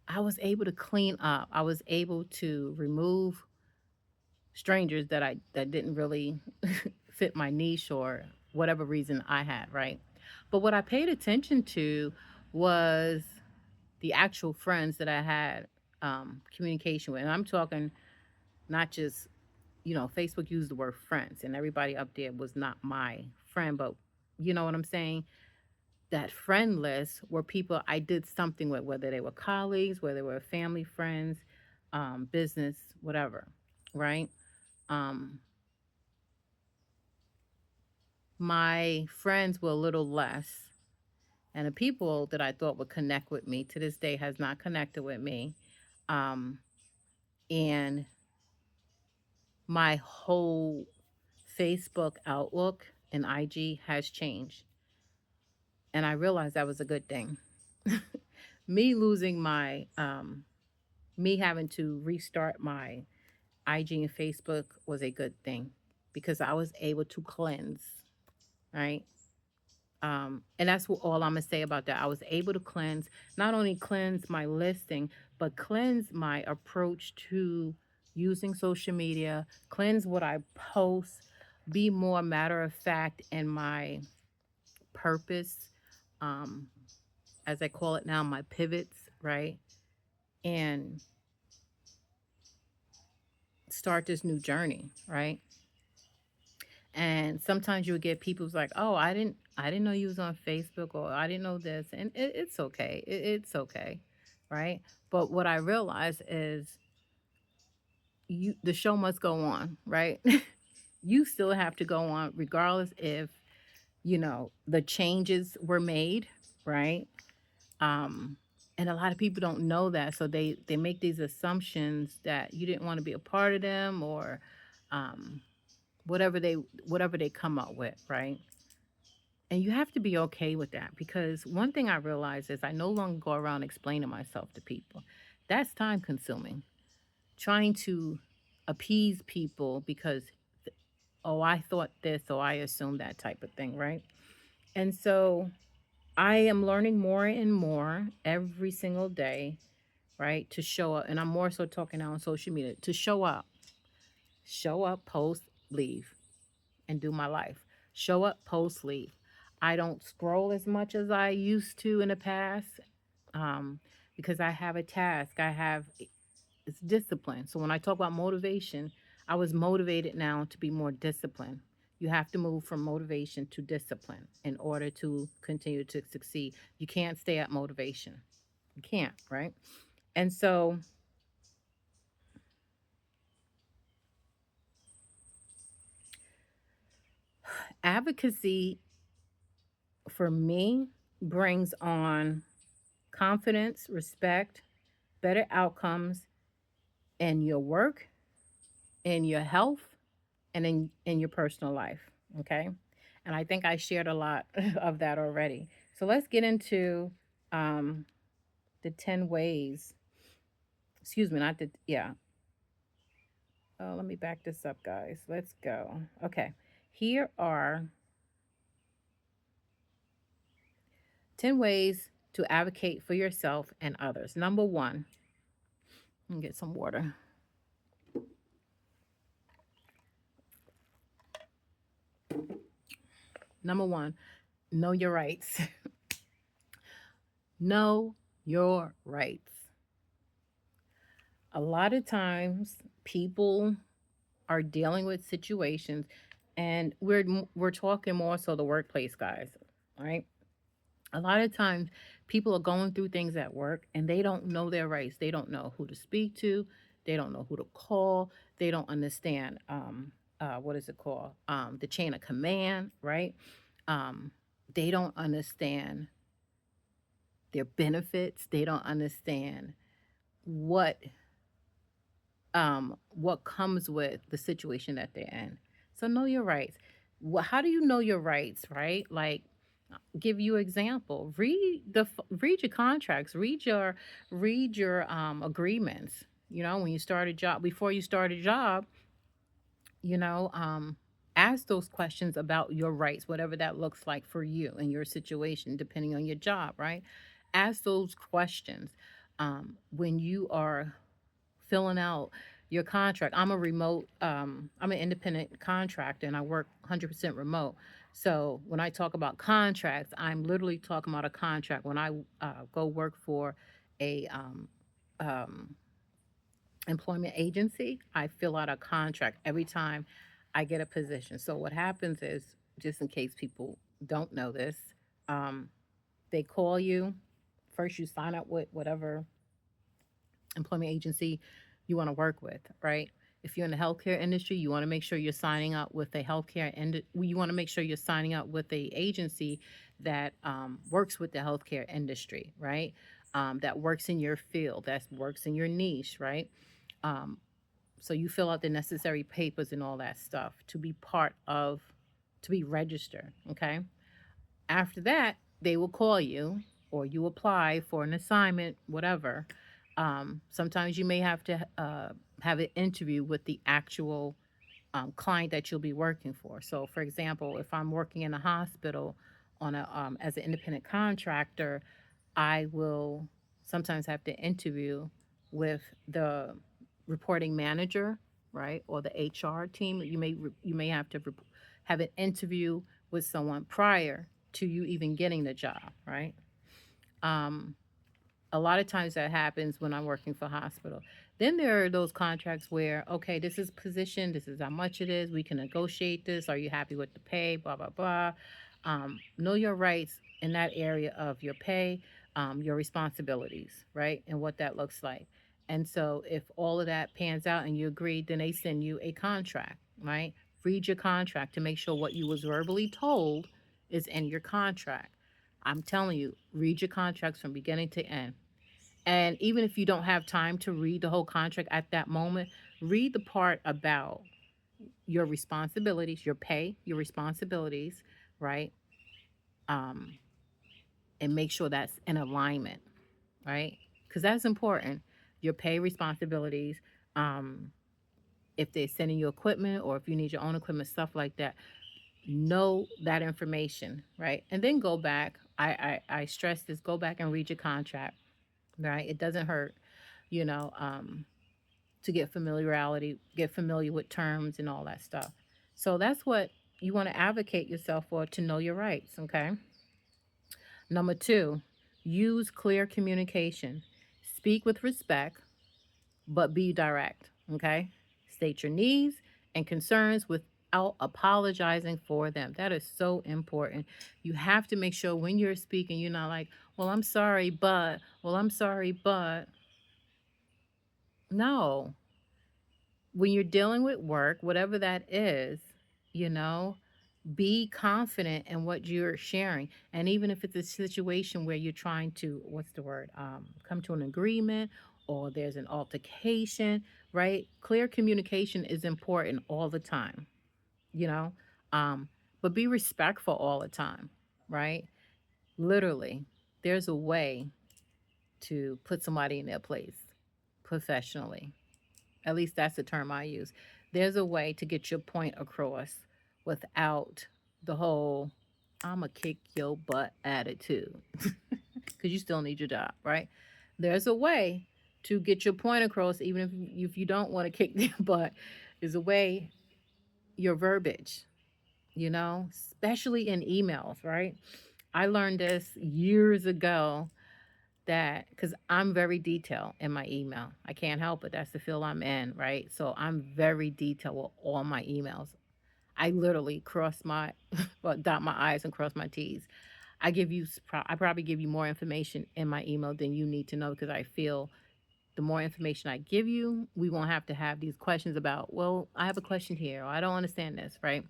I was able to clean up. I was able to remove strangers that didn't really fit my niche or whatever reason I had, right? But what I paid attention to was the actual friends that I had communication with. And I'm talking not just, Facebook used the word friends, and everybody up there was not my friend, but you know what I'm saying? That friend list were people I did something with, whether they were colleagues, whether they were family, friends, business, whatever, right? Um, my friends were a little less, and the people that I thought would connect with me to this day has not connected with me. Um, and my whole Facebook outlook and IG has changed. And I realized that was a good thing. me losing my, me having to restart my IG and Facebook was a good thing because I was able to cleanse, right? And that's all I'm gonna say about that. I was able to cleanse, not only cleanse my listing, but cleanse my approach to using social media, cleanse what I post, be more matter of fact in my purpose, um, as I call it now, my pivots, right? And start this new journey, right? And sometimes you'll get people who's like, "Oh, I didn't know you was on Facebook, or I didn't know this," and it's okay, it's okay, right? But what I realize is the show must go on, right? You still have to go on, regardless if the changes were made, right? Um, and a lot of people don't know that, so they make these assumptions that you didn't want to be a part of them, or um, whatever they come up with, right? And you have to be okay with that, because one thing I realize is I no longer go around explaining myself to people. That's time consuming. Trying to appease people because, oh, I thought this, so I assumed that type of thing, right? And so I am learning more and more every single day, right? To show up. And I'm more so talking now on social media to show up, post, leave, and do my life. Show up, post, leave. I don't scroll as much as I used to in the past, um, because I have a task. I have it's discipline. So when I talk about motivation, I was motivated now to be more disciplined. You have to move from motivation to discipline in order to continue to succeed. You can't stay at motivation. You can't, right? And so advocacy for me brings on confidence, respect, better outcomes in your work, in your health, and in your personal life. Okay. And I think I shared a lot of that already. So let's get into um, the 10 ways. Excuse me, not the, yeah. Oh, let me back this up, guys. Let's go. Okay. Here are 10 ways to advocate for yourself and others. Number one, let me get some water. Number one, know your rights. Know your rights. A lot of times, people are dealing with situations, and we're talking more so the workplace guys, right? A lot of times people are going through things at work and they don't know their rights. They don't know who to speak to. They don't know who to call. They don't understand what is it called, the chain of command, right? um, they don't understand their benefits. They don't understand what what comes with the situation that they're in. So know your rights. How do you know your rights, right? Like, give you example. Read your contracts. Read your agreements. You know, when you start a job, before you start a job, you know, ask those questions about your rights, whatever that looks like for you and your situation, depending on your job, right? Ask those questions when you are filling out your contract. I'm an independent contractor and I work 100% remote. So when I talk about contracts, I'm literally talking about a contract. When I go work for a um, employment agency, I fill out a contract every time I get a position. So what happens is, just in case people don't know this, um, they call you. First, you sign up with whatever employment agency you want to work with, right? If you're in the healthcare industry, you want to make sure you're signing up with a healthcare, and you want to make sure you're signing up with a agency that works with the healthcare industry, right? That works in your field, that works in your niche, right? Um, so you fill out the necessary papers and all that stuff to be part of, to be registered, okay? After that, they will call you or you apply for an assignment, whatever. Sometimes you may have to have an interview with the actual client that you'll be working for. So, for example, if I'm working in a hospital on a as an independent contractor, I will sometimes have to interview with the reporting manager, right, or the HR team. You may have to have an interview with someone prior to you even getting the job, right? Um, a lot of times that happens when I'm working for hospital. Then there are those contracts where, okay, this is position, this is how much it is, we can negotiate this. Are you happy with the pay? Blah blah blah. Know your rights in that area of your pay, your responsibilities, right, and what that looks like. And so, if all of that pans out and you agree, then they send you a contract, right? Read your contract to make sure what you was verbally told is in your contract. I'm telling you, read your contracts from beginning to end. And even if you don't have time to read the whole contract at that moment, read the part about your responsibilities, your pay, your responsibilities, right? Um, and make sure that's in alignment, right? Because that's important. Your pay responsibilities. Um, If they're sending you equipment or if you need your own equipment, stuff like that, know that information, right? And then go back. I stress this, go back and read your contract, right? It doesn't hurt, you know, to get familiar with terms and all that stuff. So that's what you want to advocate yourself for, to know your rights, okay? Number two, use clear communication. Speak with respect, but be direct, okay? State your needs and concerns without apologizing for them. That is so important. You have to make sure when you're speaking, you're not like, well, I'm sorry, but. No. When you're dealing with work, whatever that is, you know, be confident in what you're sharing. And even if it's a situation where you're trying to, what's the word, come to an agreement, or there's an altercation, right? Clear communication is important all the time, you know, um, but be respectful all the time, right? Literally, there's a way to put somebody in their place professionally. At least that's the term I use. There's a way to get your point across without the whole "I'ma kick your butt" attitude, because you still need your job, right? There's a way to get your point across, even if you don't want to kick their butt. There's a way, your verbiage, especially in emails, right? I learned this years ago, that because I'm very detailed in my email. I can't help it. That's the field I'm in, right? So I'm very detailed with all my emails. I literally well, dot my I's and cross my T's. I probably give you more information in my email than you need to know, because I feel the more information I give you, we won't have to have these questions about, well, I have a question here, or I don't understand this, right?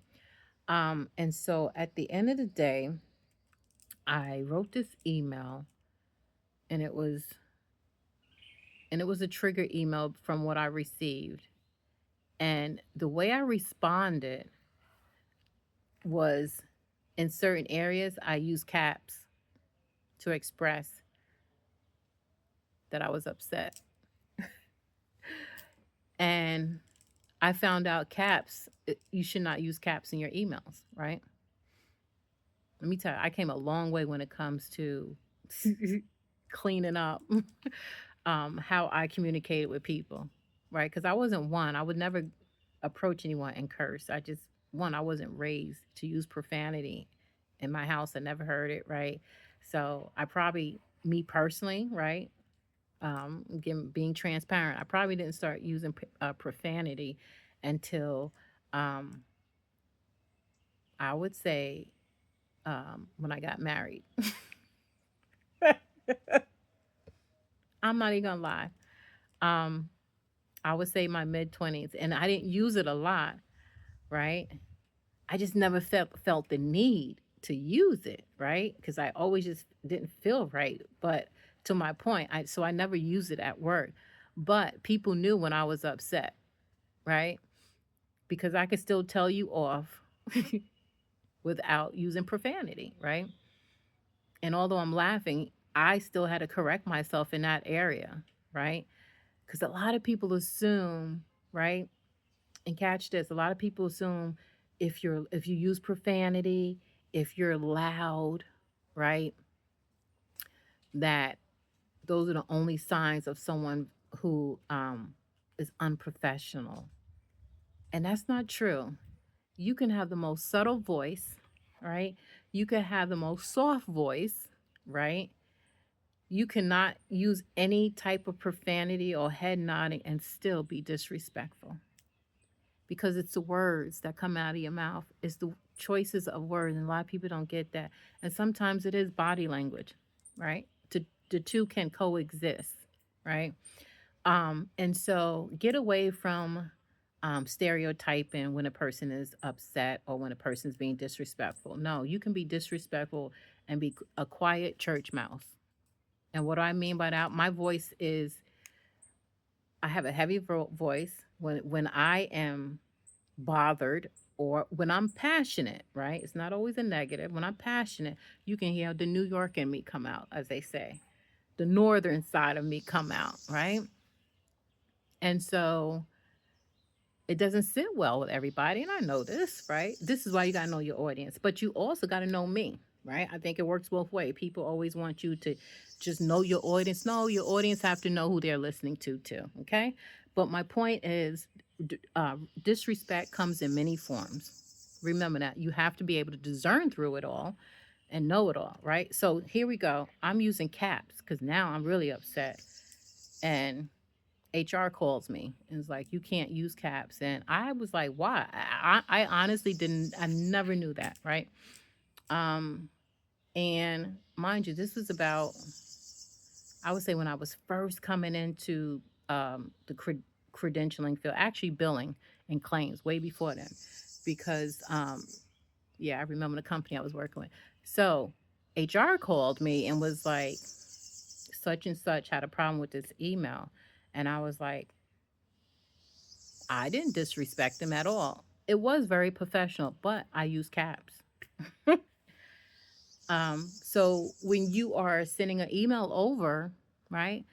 And so at the end of the day, I wrote this email, and it was a trigger email from what I received. And the way I responded was, in certain areas, I used caps to express that I was upset. And I found out you should not use caps in your emails, right? Let me tell you, I came a long way when it comes to cleaning up how I communicated with people, right? Because I wasn't one. I would never approach anyone and curse. I wasn't raised to use profanity in my house. I never heard it, right? So me personally, right? Again, being transparent, I probably didn't start using profanity until, um, I would say, when I got married. I'm not even gonna lie. Um, I would say my mid 20s, and I didn't use it a lot, right? I just never felt the need to use it, right? Because I always just didn't feel right. But to my point, I never used it at work. But people knew when I was upset, right? Because I could still tell you off without using profanity, right? And although I'm laughing, I still had to correct myself in that area, right? Because a lot of people assume, right? And catch this, a lot of people assume if you use profanity, if you're loud, right, that those are the only signs of someone who is unprofessional. And that's not true. You can have the most subtle voice, right? You can have the most soft voice, right? You cannot use any type of profanity or head nodding and still be disrespectful, because it's the words that come out of your mouth. It's the choices of words, and a lot of people don't get that. And sometimes it is body language, right? The two can coexist, right? And so get away from stereotyping when a person is upset or when a person's being disrespectful. No, you can be disrespectful and be a quiet church mouse. And what do I mean by that? I have a heavy voice when I am bothered, or when I'm passionate, right? It's not always a negative. When I'm passionate, you can hear the New York in me come out, as they say, the northern side of me come out, right? And so It doesn't sit well with everybody, and I know this, right? This is why you got to know your audience, but you also got to know me, right? I think it works both ways. People always want you to just know your audience. No, your audience have to know who they're listening to too, okay? But my point is, disrespect comes in many forms. Remember that. You have to be able to discern through it all and know it all, right? So here we go. I'm using caps because now I'm really upset. And HR calls me and is like, you can't use caps. And I was like, why? I honestly didn't, I never knew that, right? Um, and mind you, this was about, I would say when I was first coming into the credentialing field, actually billing and claims way before then. Because, yeah, I remember the company I was working with. So HR called me and was like, such and such had a problem with this email. And I was like, I didn't disrespect them at all. It was very professional, but I use caps. So when you are sending an email over, right?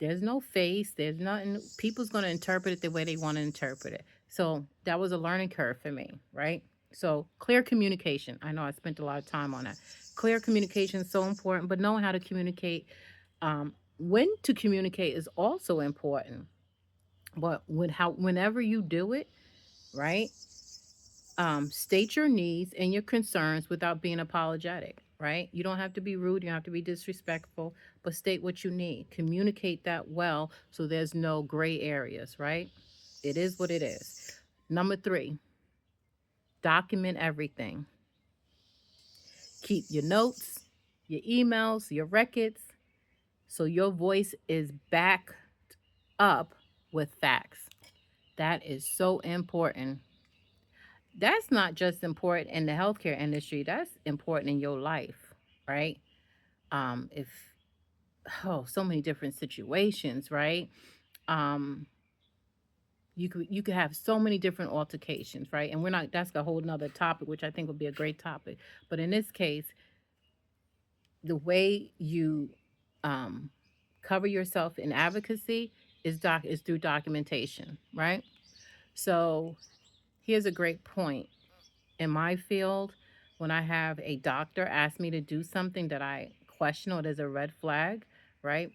There's no face, there's nothing. People's going to interpret it the way they want to interpret it. So that was a learning curve for me, right? So clear communication. I know I spent a lot of time on that. Clear communication is so important, but knowing how to communicate, when to communicate is also important. But whenever you do it, right? State your needs and your concerns without being apologetic, right? You don't have to be rude, you don't have to be disrespectful, but state what you need. Communicate that well so there's no gray areas, right? It is what it is. Number three, document everything. Keep your notes, your emails, your records, so your voice is backed up with facts. That is so important. That's not just important in the healthcare industry, that's important in your life, right? If so many different situations, right? um you could have so many different altercations, right? And we're not, that's a whole nother topic, which I think would be a great topic. But in this case, the way you um cover yourself in advocacy is through documentation, right? So here's a great point. In my field, when I have a doctor ask me to do something that I question or there's a red flag, right?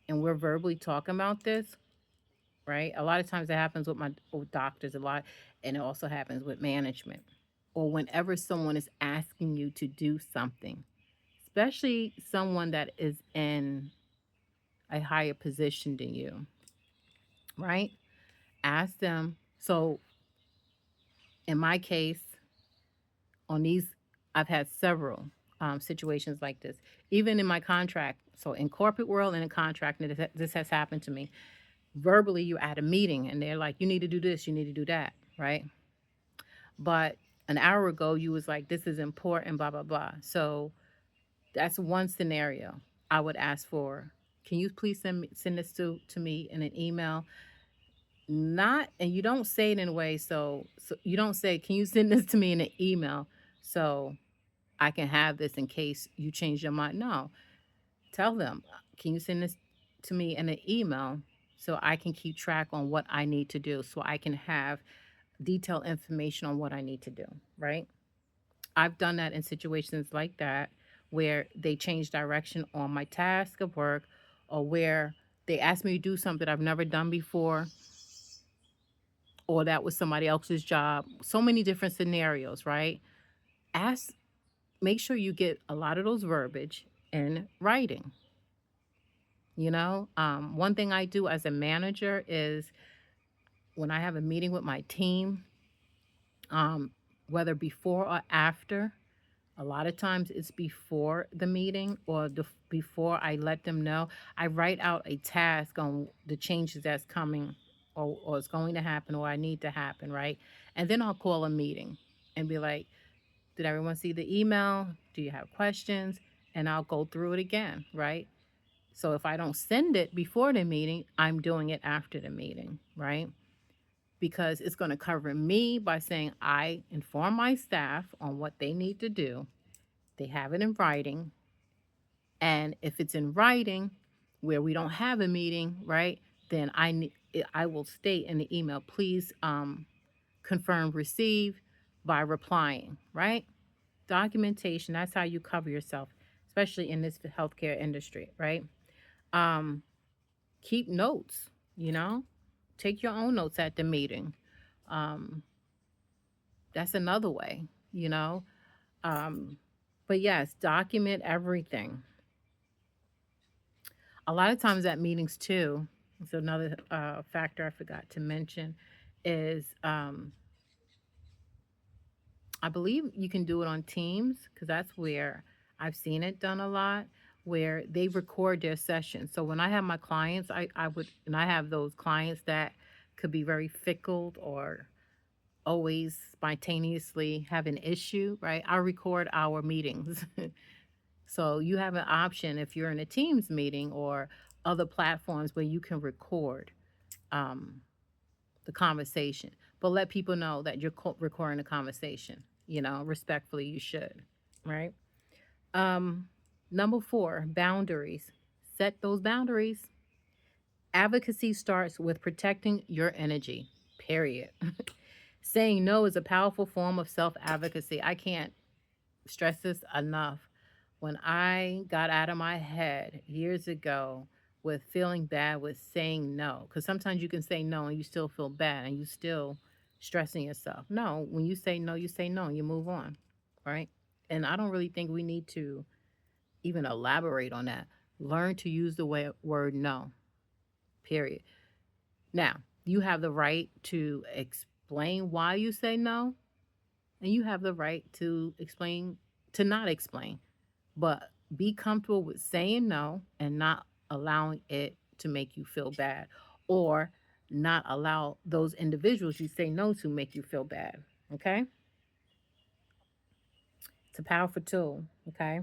And we're verbally talking about this, right? A lot of times it happens with doctors a lot, and it also happens with management. Or whenever someone is asking you to do something, especially someone that is in a higher position than you, right? Ask them. So in my case, on these, I've had several situations like this, even in my contract. So in corporate world and in contract, and this has happened to me. Verbally, you're at a meeting and they're like, you need to do this, you need to do that, right? But an hour ago, you was like, this is important, blah, blah, blah. So that's one scenario I would ask for. Can you please send this to me in an email? Not, and you don't say it in a way, so you don't say, can you send this to me in an email so I can have this in case you change your mind? No, tell them, can you send this to me in an email so I can keep track on what I need to do, so I can have detailed information on what I need to do, right? I've done that in situations like that where they change direction on my task of work, or where they ask me to do something I've never done before, or that was somebody else's job. So many different scenarios, right? Ask, make sure you get a lot of those verbiage in writing. One thing I do as a manager is when I have a meeting with my team, um, whether before or after, a lot of times it's before the meeting or before I let them know, I write out a task on the changes that's coming, or is going to happen, or I need to happen, right? And then I'll call a meeting and be like, did everyone see the email? Do you have questions? And I'll go through it again, right? So if I don't send it before the meeting, I'm doing it after the meeting, right? Because it's going to cover me by saying I inform my staff on what they need to do. They have it in writing. And if it's in writing where we don't have a meeting, right, then I will state in the email, please confirm receive by replying, right? Documentation, that's how you cover yourself, especially in this healthcare industry, right? Um, Keep notes, you know, take your own notes at the meeting. Um, that's another way, you know. Um, but yes, document everything. A lot of times at meetings too, so another factor I forgot to mention is I believe you can do it on Teams because that's where I've seen it done a lot, where they record their sessions. So when I have my clients, I would, and I have those clients that could be very fickle or always spontaneously have an issue, right? I record our meetings. So you have an option if you're in a Teams meeting or other platforms where you can record um, the conversation, but let people know that you're recording the conversation. You know, respectfully, you should, right? Um, Number four, boundaries. Set those boundaries. Advocacy starts with protecting your energy, period. Saying no is a powerful form of self advocacy. I can't stress this enough. When I got out of my head years ago with feeling bad with saying no, because sometimes you can say no and you still feel bad and you still stressing yourself. No, when you say no, you say no and you move on, right? And I don't really think we need to even elaborate on that. Learn to use the word no, period. Now, you have the right to explain why you say no, and you have the right to explain, to not explain. But be comfortable with saying no and not allowing it to make you feel bad, or not allow those individuals you say no to make you feel bad. Okay? It's a powerful tool. Okay?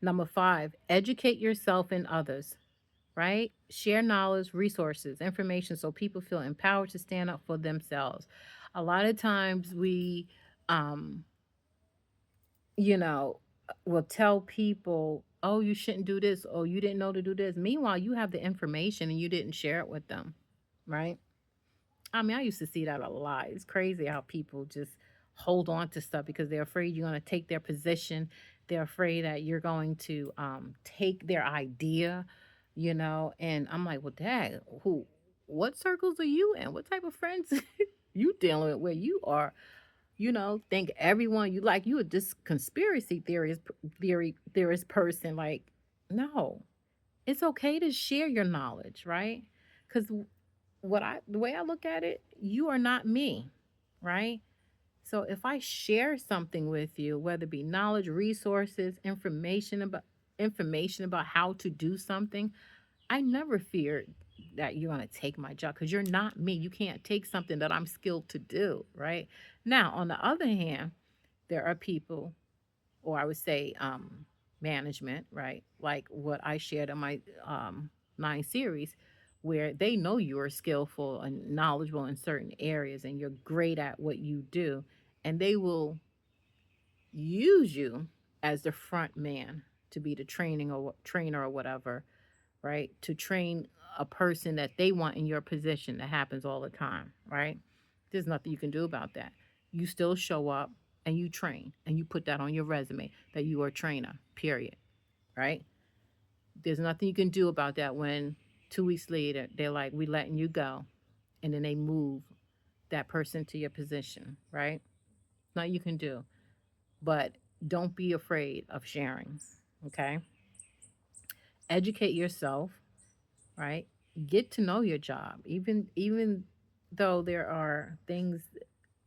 Number five, educate yourself and others, right? Share knowledge, resources, information so people feel empowered to stand up for themselves. A lot of times we, um, you know, will tell people, oh, you shouldn't do this, or you didn't know to do this. Meanwhile, you have the information and you didn't share it with them, right? I mean, I used to see that a lot. It's crazy how people just hold on to stuff because they're afraid you're going to take their position. They're afraid that you're going to take their idea, you know. And I'm like, well, Dad, what circles are you in? What type of friends you dealing with where you are? You know, think everyone you like, you a this conspiracy theorist person. Like, no, it's okay to share your knowledge, right? Because the way I look at it, you are not me, right? So if I share something with you, whether it be knowledge, resources, information about how to do something, I never feared that you're going to take my job because you're not me. You can't take something that I'm skilled to do, right? Now, on the other hand, there are people, or I would say management, right? Like what I shared in my 9 series, where they know you are skillful and knowledgeable in certain areas and you're great at what you do, and they will use you as the front man to be the training or trainer or whatever, right? To train a person that they want in your position. That happens all the time, right? There's nothing you can do about that. You still show up and you train and you put that on your resume that you are a trainer, period, right? There's nothing you can do about that when 2 weeks later they're like, we letting you go. And then they move that person to your position, right? Nothing you can do. But don't be afraid of sharing, okay? Educate yourself, right? Get to know your job. Even though there are things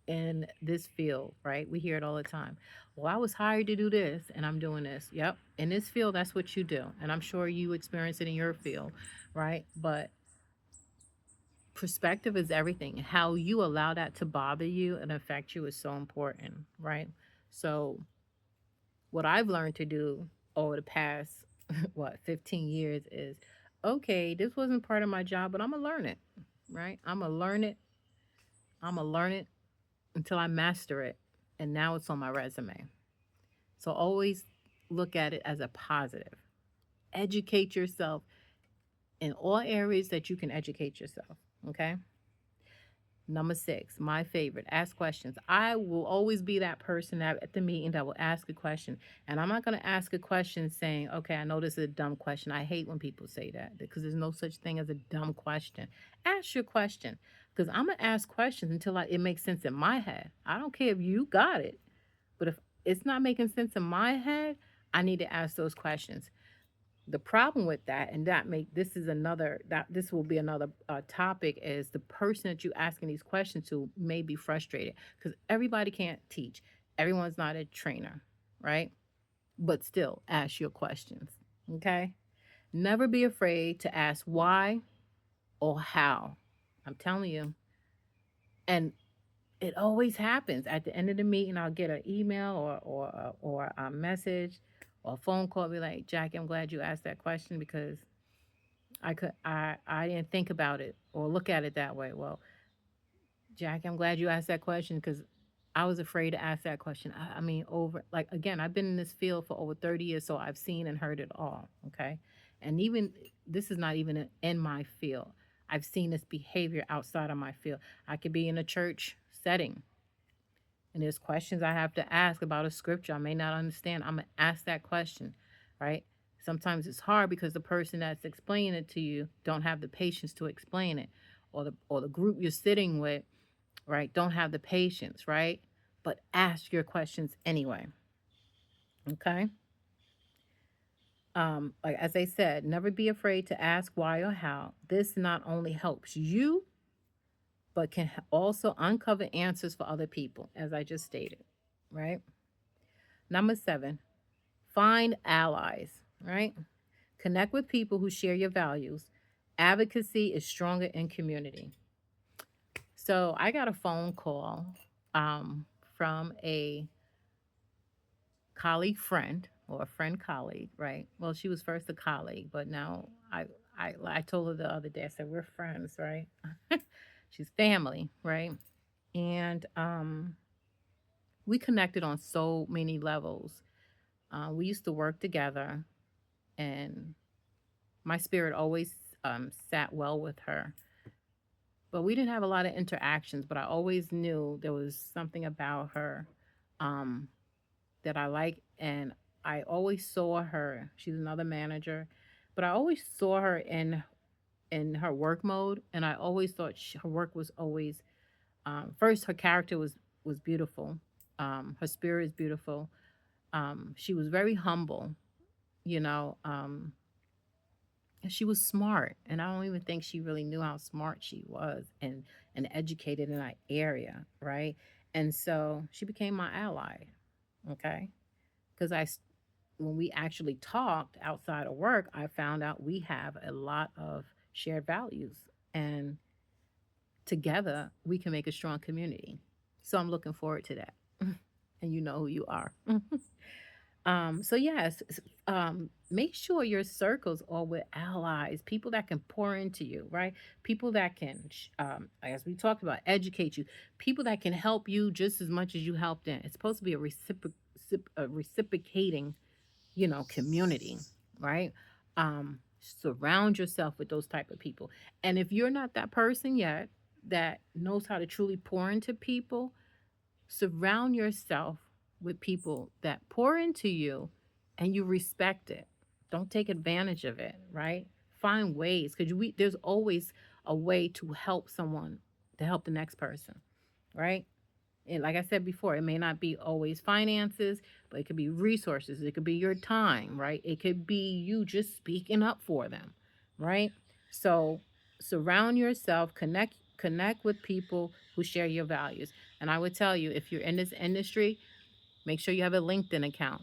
in this field, right? We hear it all the time. Well, I was hired to do this and I'm doing this. Yep. In this field, that's what you do. And I'm sure you experience it in your field, right? But perspective is everything. How you allow that to bother you and affect you is so important, right? So what I've learned to do over the past 15 years is, okay, this wasn't part of my job, but I'm gonna learn it, right? I'm gonna learn it. I'm gonna learn it until I master it, and now it's on my resume. So always look at it as a positive. Educate yourself in all areas that you can educate yourself. Okay. Number six, my favorite, ask questions. I will always be that person that at the meeting that will ask a question. And I'm not going to ask a question saying, okay, I know this is a dumb question. I hate when people say that because there's no such thing as a dumb question. Ask your question because I'm going to ask questions until it makes sense in my head. I don't care if you got it, but if it's not making sense in my head, I need to ask those questions. The problem with that, and that make this is another that this will be another topic, is the person that you asking these questions to may be frustrated because everybody can't teach, everyone's not a trainer, right? But still ask your questions. Okay, never be afraid to ask why or how. I'm telling you. And it always happens at the end of the meeting. I'll get an email or a message or a phone call, be like, Jackie, I'm glad you asked that question because I didn't think about it or look at it that way. Well, Jack, I'm glad you asked that question because I was afraid to ask that question. I mean, over like again, I've been in this field for over 30 years, so I've seen and heard it all. Okay, and even this is not even in my field. I've seen this behavior outside of my field. I could be in a church setting and there's questions I have to ask about a scripture I may not understand. I'm gonna ask that question, right? Sometimes it's hard because the person that's explaining it to you don't have the patience to explain it, or the group you're sitting with, right, don't have the patience, right? But ask your questions anyway. Okay. Like as I said, never be afraid to ask why or how. This not only helps you, but can also uncover answers for other people, as I just stated, right? Number seven, find allies, right? Connect with people who share your values. Advocacy is stronger in community. So I got a phone call from a colleague friend or a friend colleague, right? Well, she was first a colleague, but now I told her the other day, I said, we're friends, right? She's family, right? And we connected on so many levels. We used to work together, and my spirit always sat well with her. But we didn't have a lot of interactions, but I always knew there was something about her um, that I like. And I always saw her. She's another manager, but I always saw her in her work mode, and I always thought her work was always first. Her character was beautiful. Her spirit is beautiful. She was very humble. You know, and she was smart, and I don't even think she really knew how smart she was and educated in that area, right? And so she became my ally, okay? Because when we actually talked outside of work, I found out we have a lot of shared values, and together we can make a strong community. So I'm looking forward to that, and you know who you are. So yes, make sure your circles are with allies, people that can pour into you, right? People that can, as we talked about, educate you, people that can help you just as much as you help them. It's supposed to be a reciprocating, community, right? Surround yourself with those type of people. And if you're not that person yet that knows how to truly pour into people, surround yourself with people that pour into you and you respect it. Don't take advantage of it, right? Find ways because there's always a way to help someone, to help the next person, right? And like I said before, it may not be always finances, but it could be resources. It could be your time, right? It could be you just speaking up for them, right? So surround yourself, connect with people who share your values. And I would tell you, if you're in this industry, make sure you have a LinkedIn account.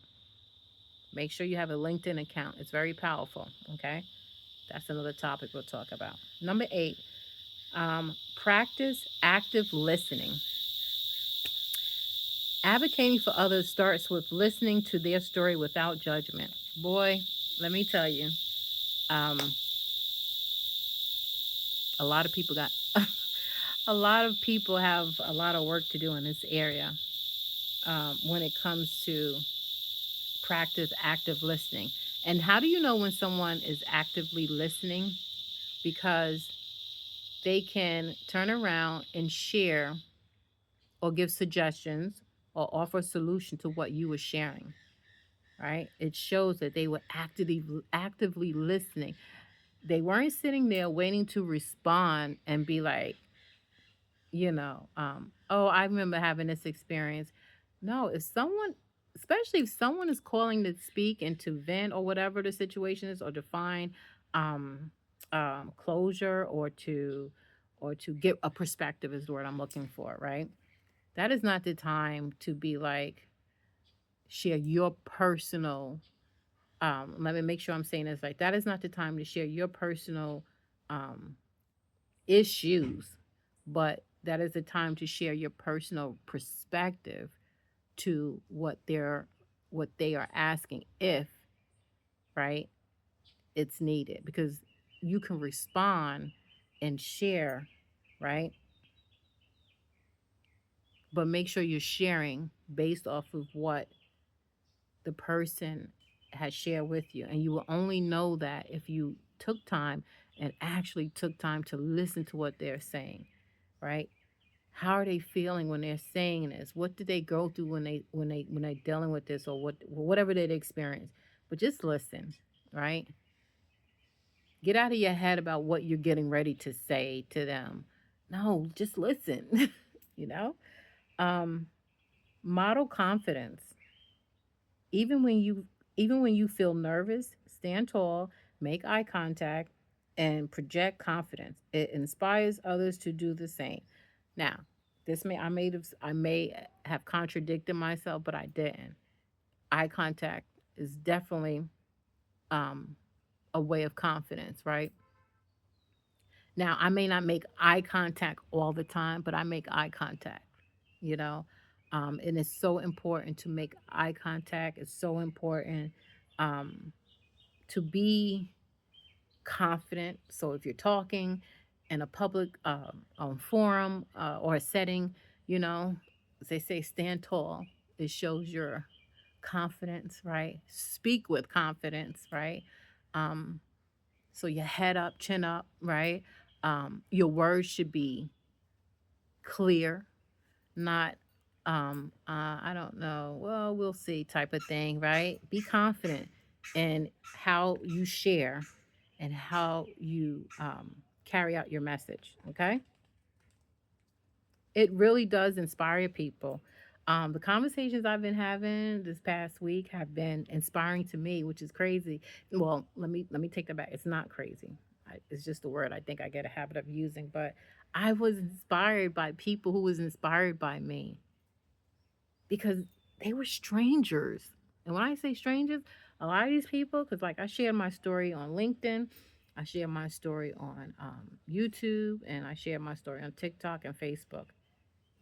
Make sure you have a LinkedIn account. It's very powerful. Okay. That's another topic we'll talk about. Number eight, practice active listening. Advocating for others starts with listening to their story without judgment. Boy, let me tell you, um, a lot of people got, a lot of people have a lot of work to do in this area when it comes to practice active listening. And how do you know when someone is actively listening? Because they can turn around and share or give suggestions or offer a solution to what you were sharing, right? It shows that they were actively listening. They weren't sitting there waiting to respond and be like, oh, I remember having this experience. No, if someone, especially if someone is calling to speak and to vent or whatever the situation is, or to find um, closure, or to get a perspective is the word I'm looking for, right? That is not the time to be like share your personal. Let me make sure I'm saying this right. That is not the time to share your personal um, issues, but that is the time to share your personal perspective to what they are asking, if right it's needed, because you can respond and share, right, but make sure you're sharing based off of what the person has shared with you, and you will only know that if you took time and actually took time to listen to what they're saying, right? How are they feeling when they're saying this? What did they go through when they're dealing with this, or whatever they experience? But just listen, right? Get out of your head about what you're getting ready to say to them. No, just listen. you know? Um, Model confidence. Even when you even when you feel nervous, stand tall, make eye contact, and project confidence. It inspires others to do the same. Now, I may have contradicted myself, but I didn't. Eye contact is definitely um, a way of confidence, right? Now, I may not make eye contact all the time, but I make eye contact, you know? And it's so important to make eye contact. It's so important um, to be confident. So if you're talking in a public forum or a setting, you know, as they say, stand tall. It shows your confidence, right? Speak with confidence, right? Um, so your head up, chin up, right? Your words should be clear, not I don't know, well, we'll see type of thing, right? Be confident in how you share and how you carry out your message, okay? It really does inspire people. The conversations I've been having this past week have been inspiring to me, which is crazy. Well, let me take that back. It's not crazy. It's just a word I think I get a habit of using. But I was inspired by people who was inspired by me because they were strangers. And when I say strangers, a lot of these people, because like I shared my story on LinkedIn, I shared my story on YouTube, and I shared my story on TikTok and Facebook.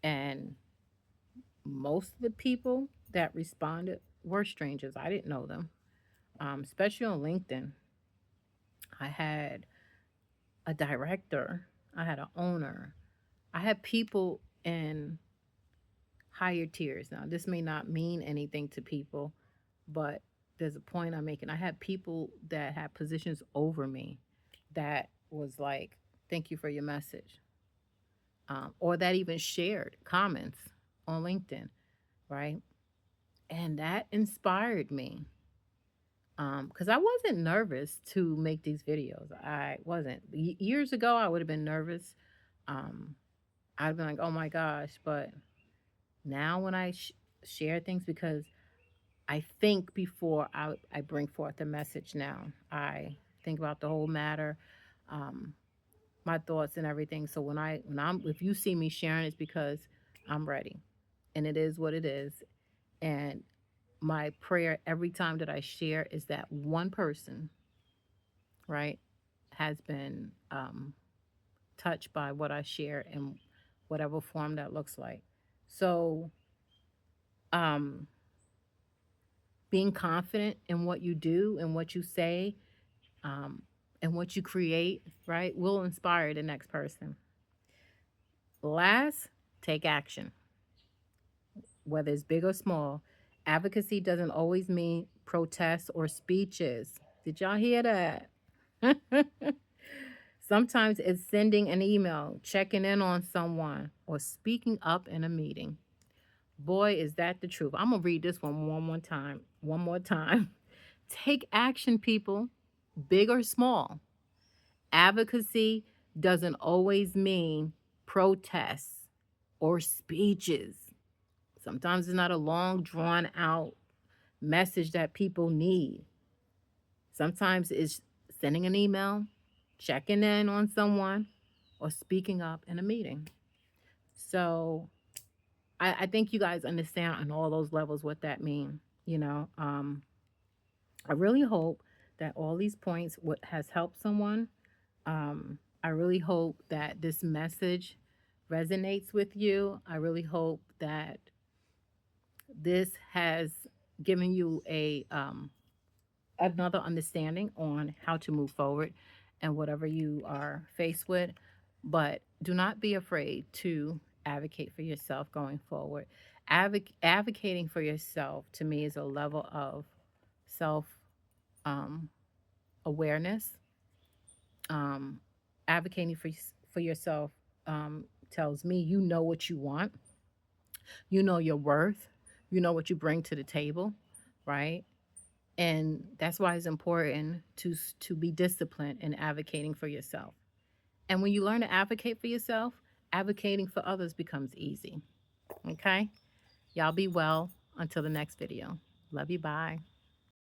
And most of the people that responded were strangers. I didn't know them, especially on LinkedIn. I had a director, I had an owner, I had people in higher tiers. Now, this may not mean anything to people, but there's a point I'm making. I had people that had positions over me that was like, thank you for your message, or that even shared comments on LinkedIn, right? And that inspired me because I wasn't nervous to make these videos. I wasn't. Years ago, I would have been nervous. Um, I'd been like, oh my gosh. But now when I share things, because I think before I bring forth a message now, I think about the whole matter, um, my thoughts and everything. So if you see me sharing, it's because I'm ready, and it is what it is. And my prayer every time that I share is that one person, right, has been touched by what I share in whatever form that looks like. So, um, being confident in what you do and what you say, um, and what you create, right, will inspire the next person. Last, take action, whether it's big or small. Advocacy doesn't always mean protests or speeches. Did y'all hear that? Sometimes it's sending an email, checking in on someone, or speaking up in a meeting. Boy, is that the truth. I'm going to read this one more time. One more time. Take action, people, big or small. Advocacy doesn't always mean protests or speeches. Sometimes it's not a long, drawn out message that people need. Sometimes it's sending an email, checking in on someone, or speaking up in a meeting. So I think you guys understand on all those levels what that means. You know, I really hope that all these points has helped someone. I really hope that this message resonates with you. I really hope that this has given you a another understanding on how to move forward and whatever you are faced with. But do not be afraid to advocate for yourself going forward. Advocating for yourself to me is a level of self um, awareness. Um, Advocating for yourself tells me you know what you want, you know your worth, you know what you bring to the table, right? And that's why it's important to be disciplined in advocating for yourself. And when you learn to advocate for yourself, advocating for others becomes easy. Okay? Y'all be well until the next video. Love you. Bye.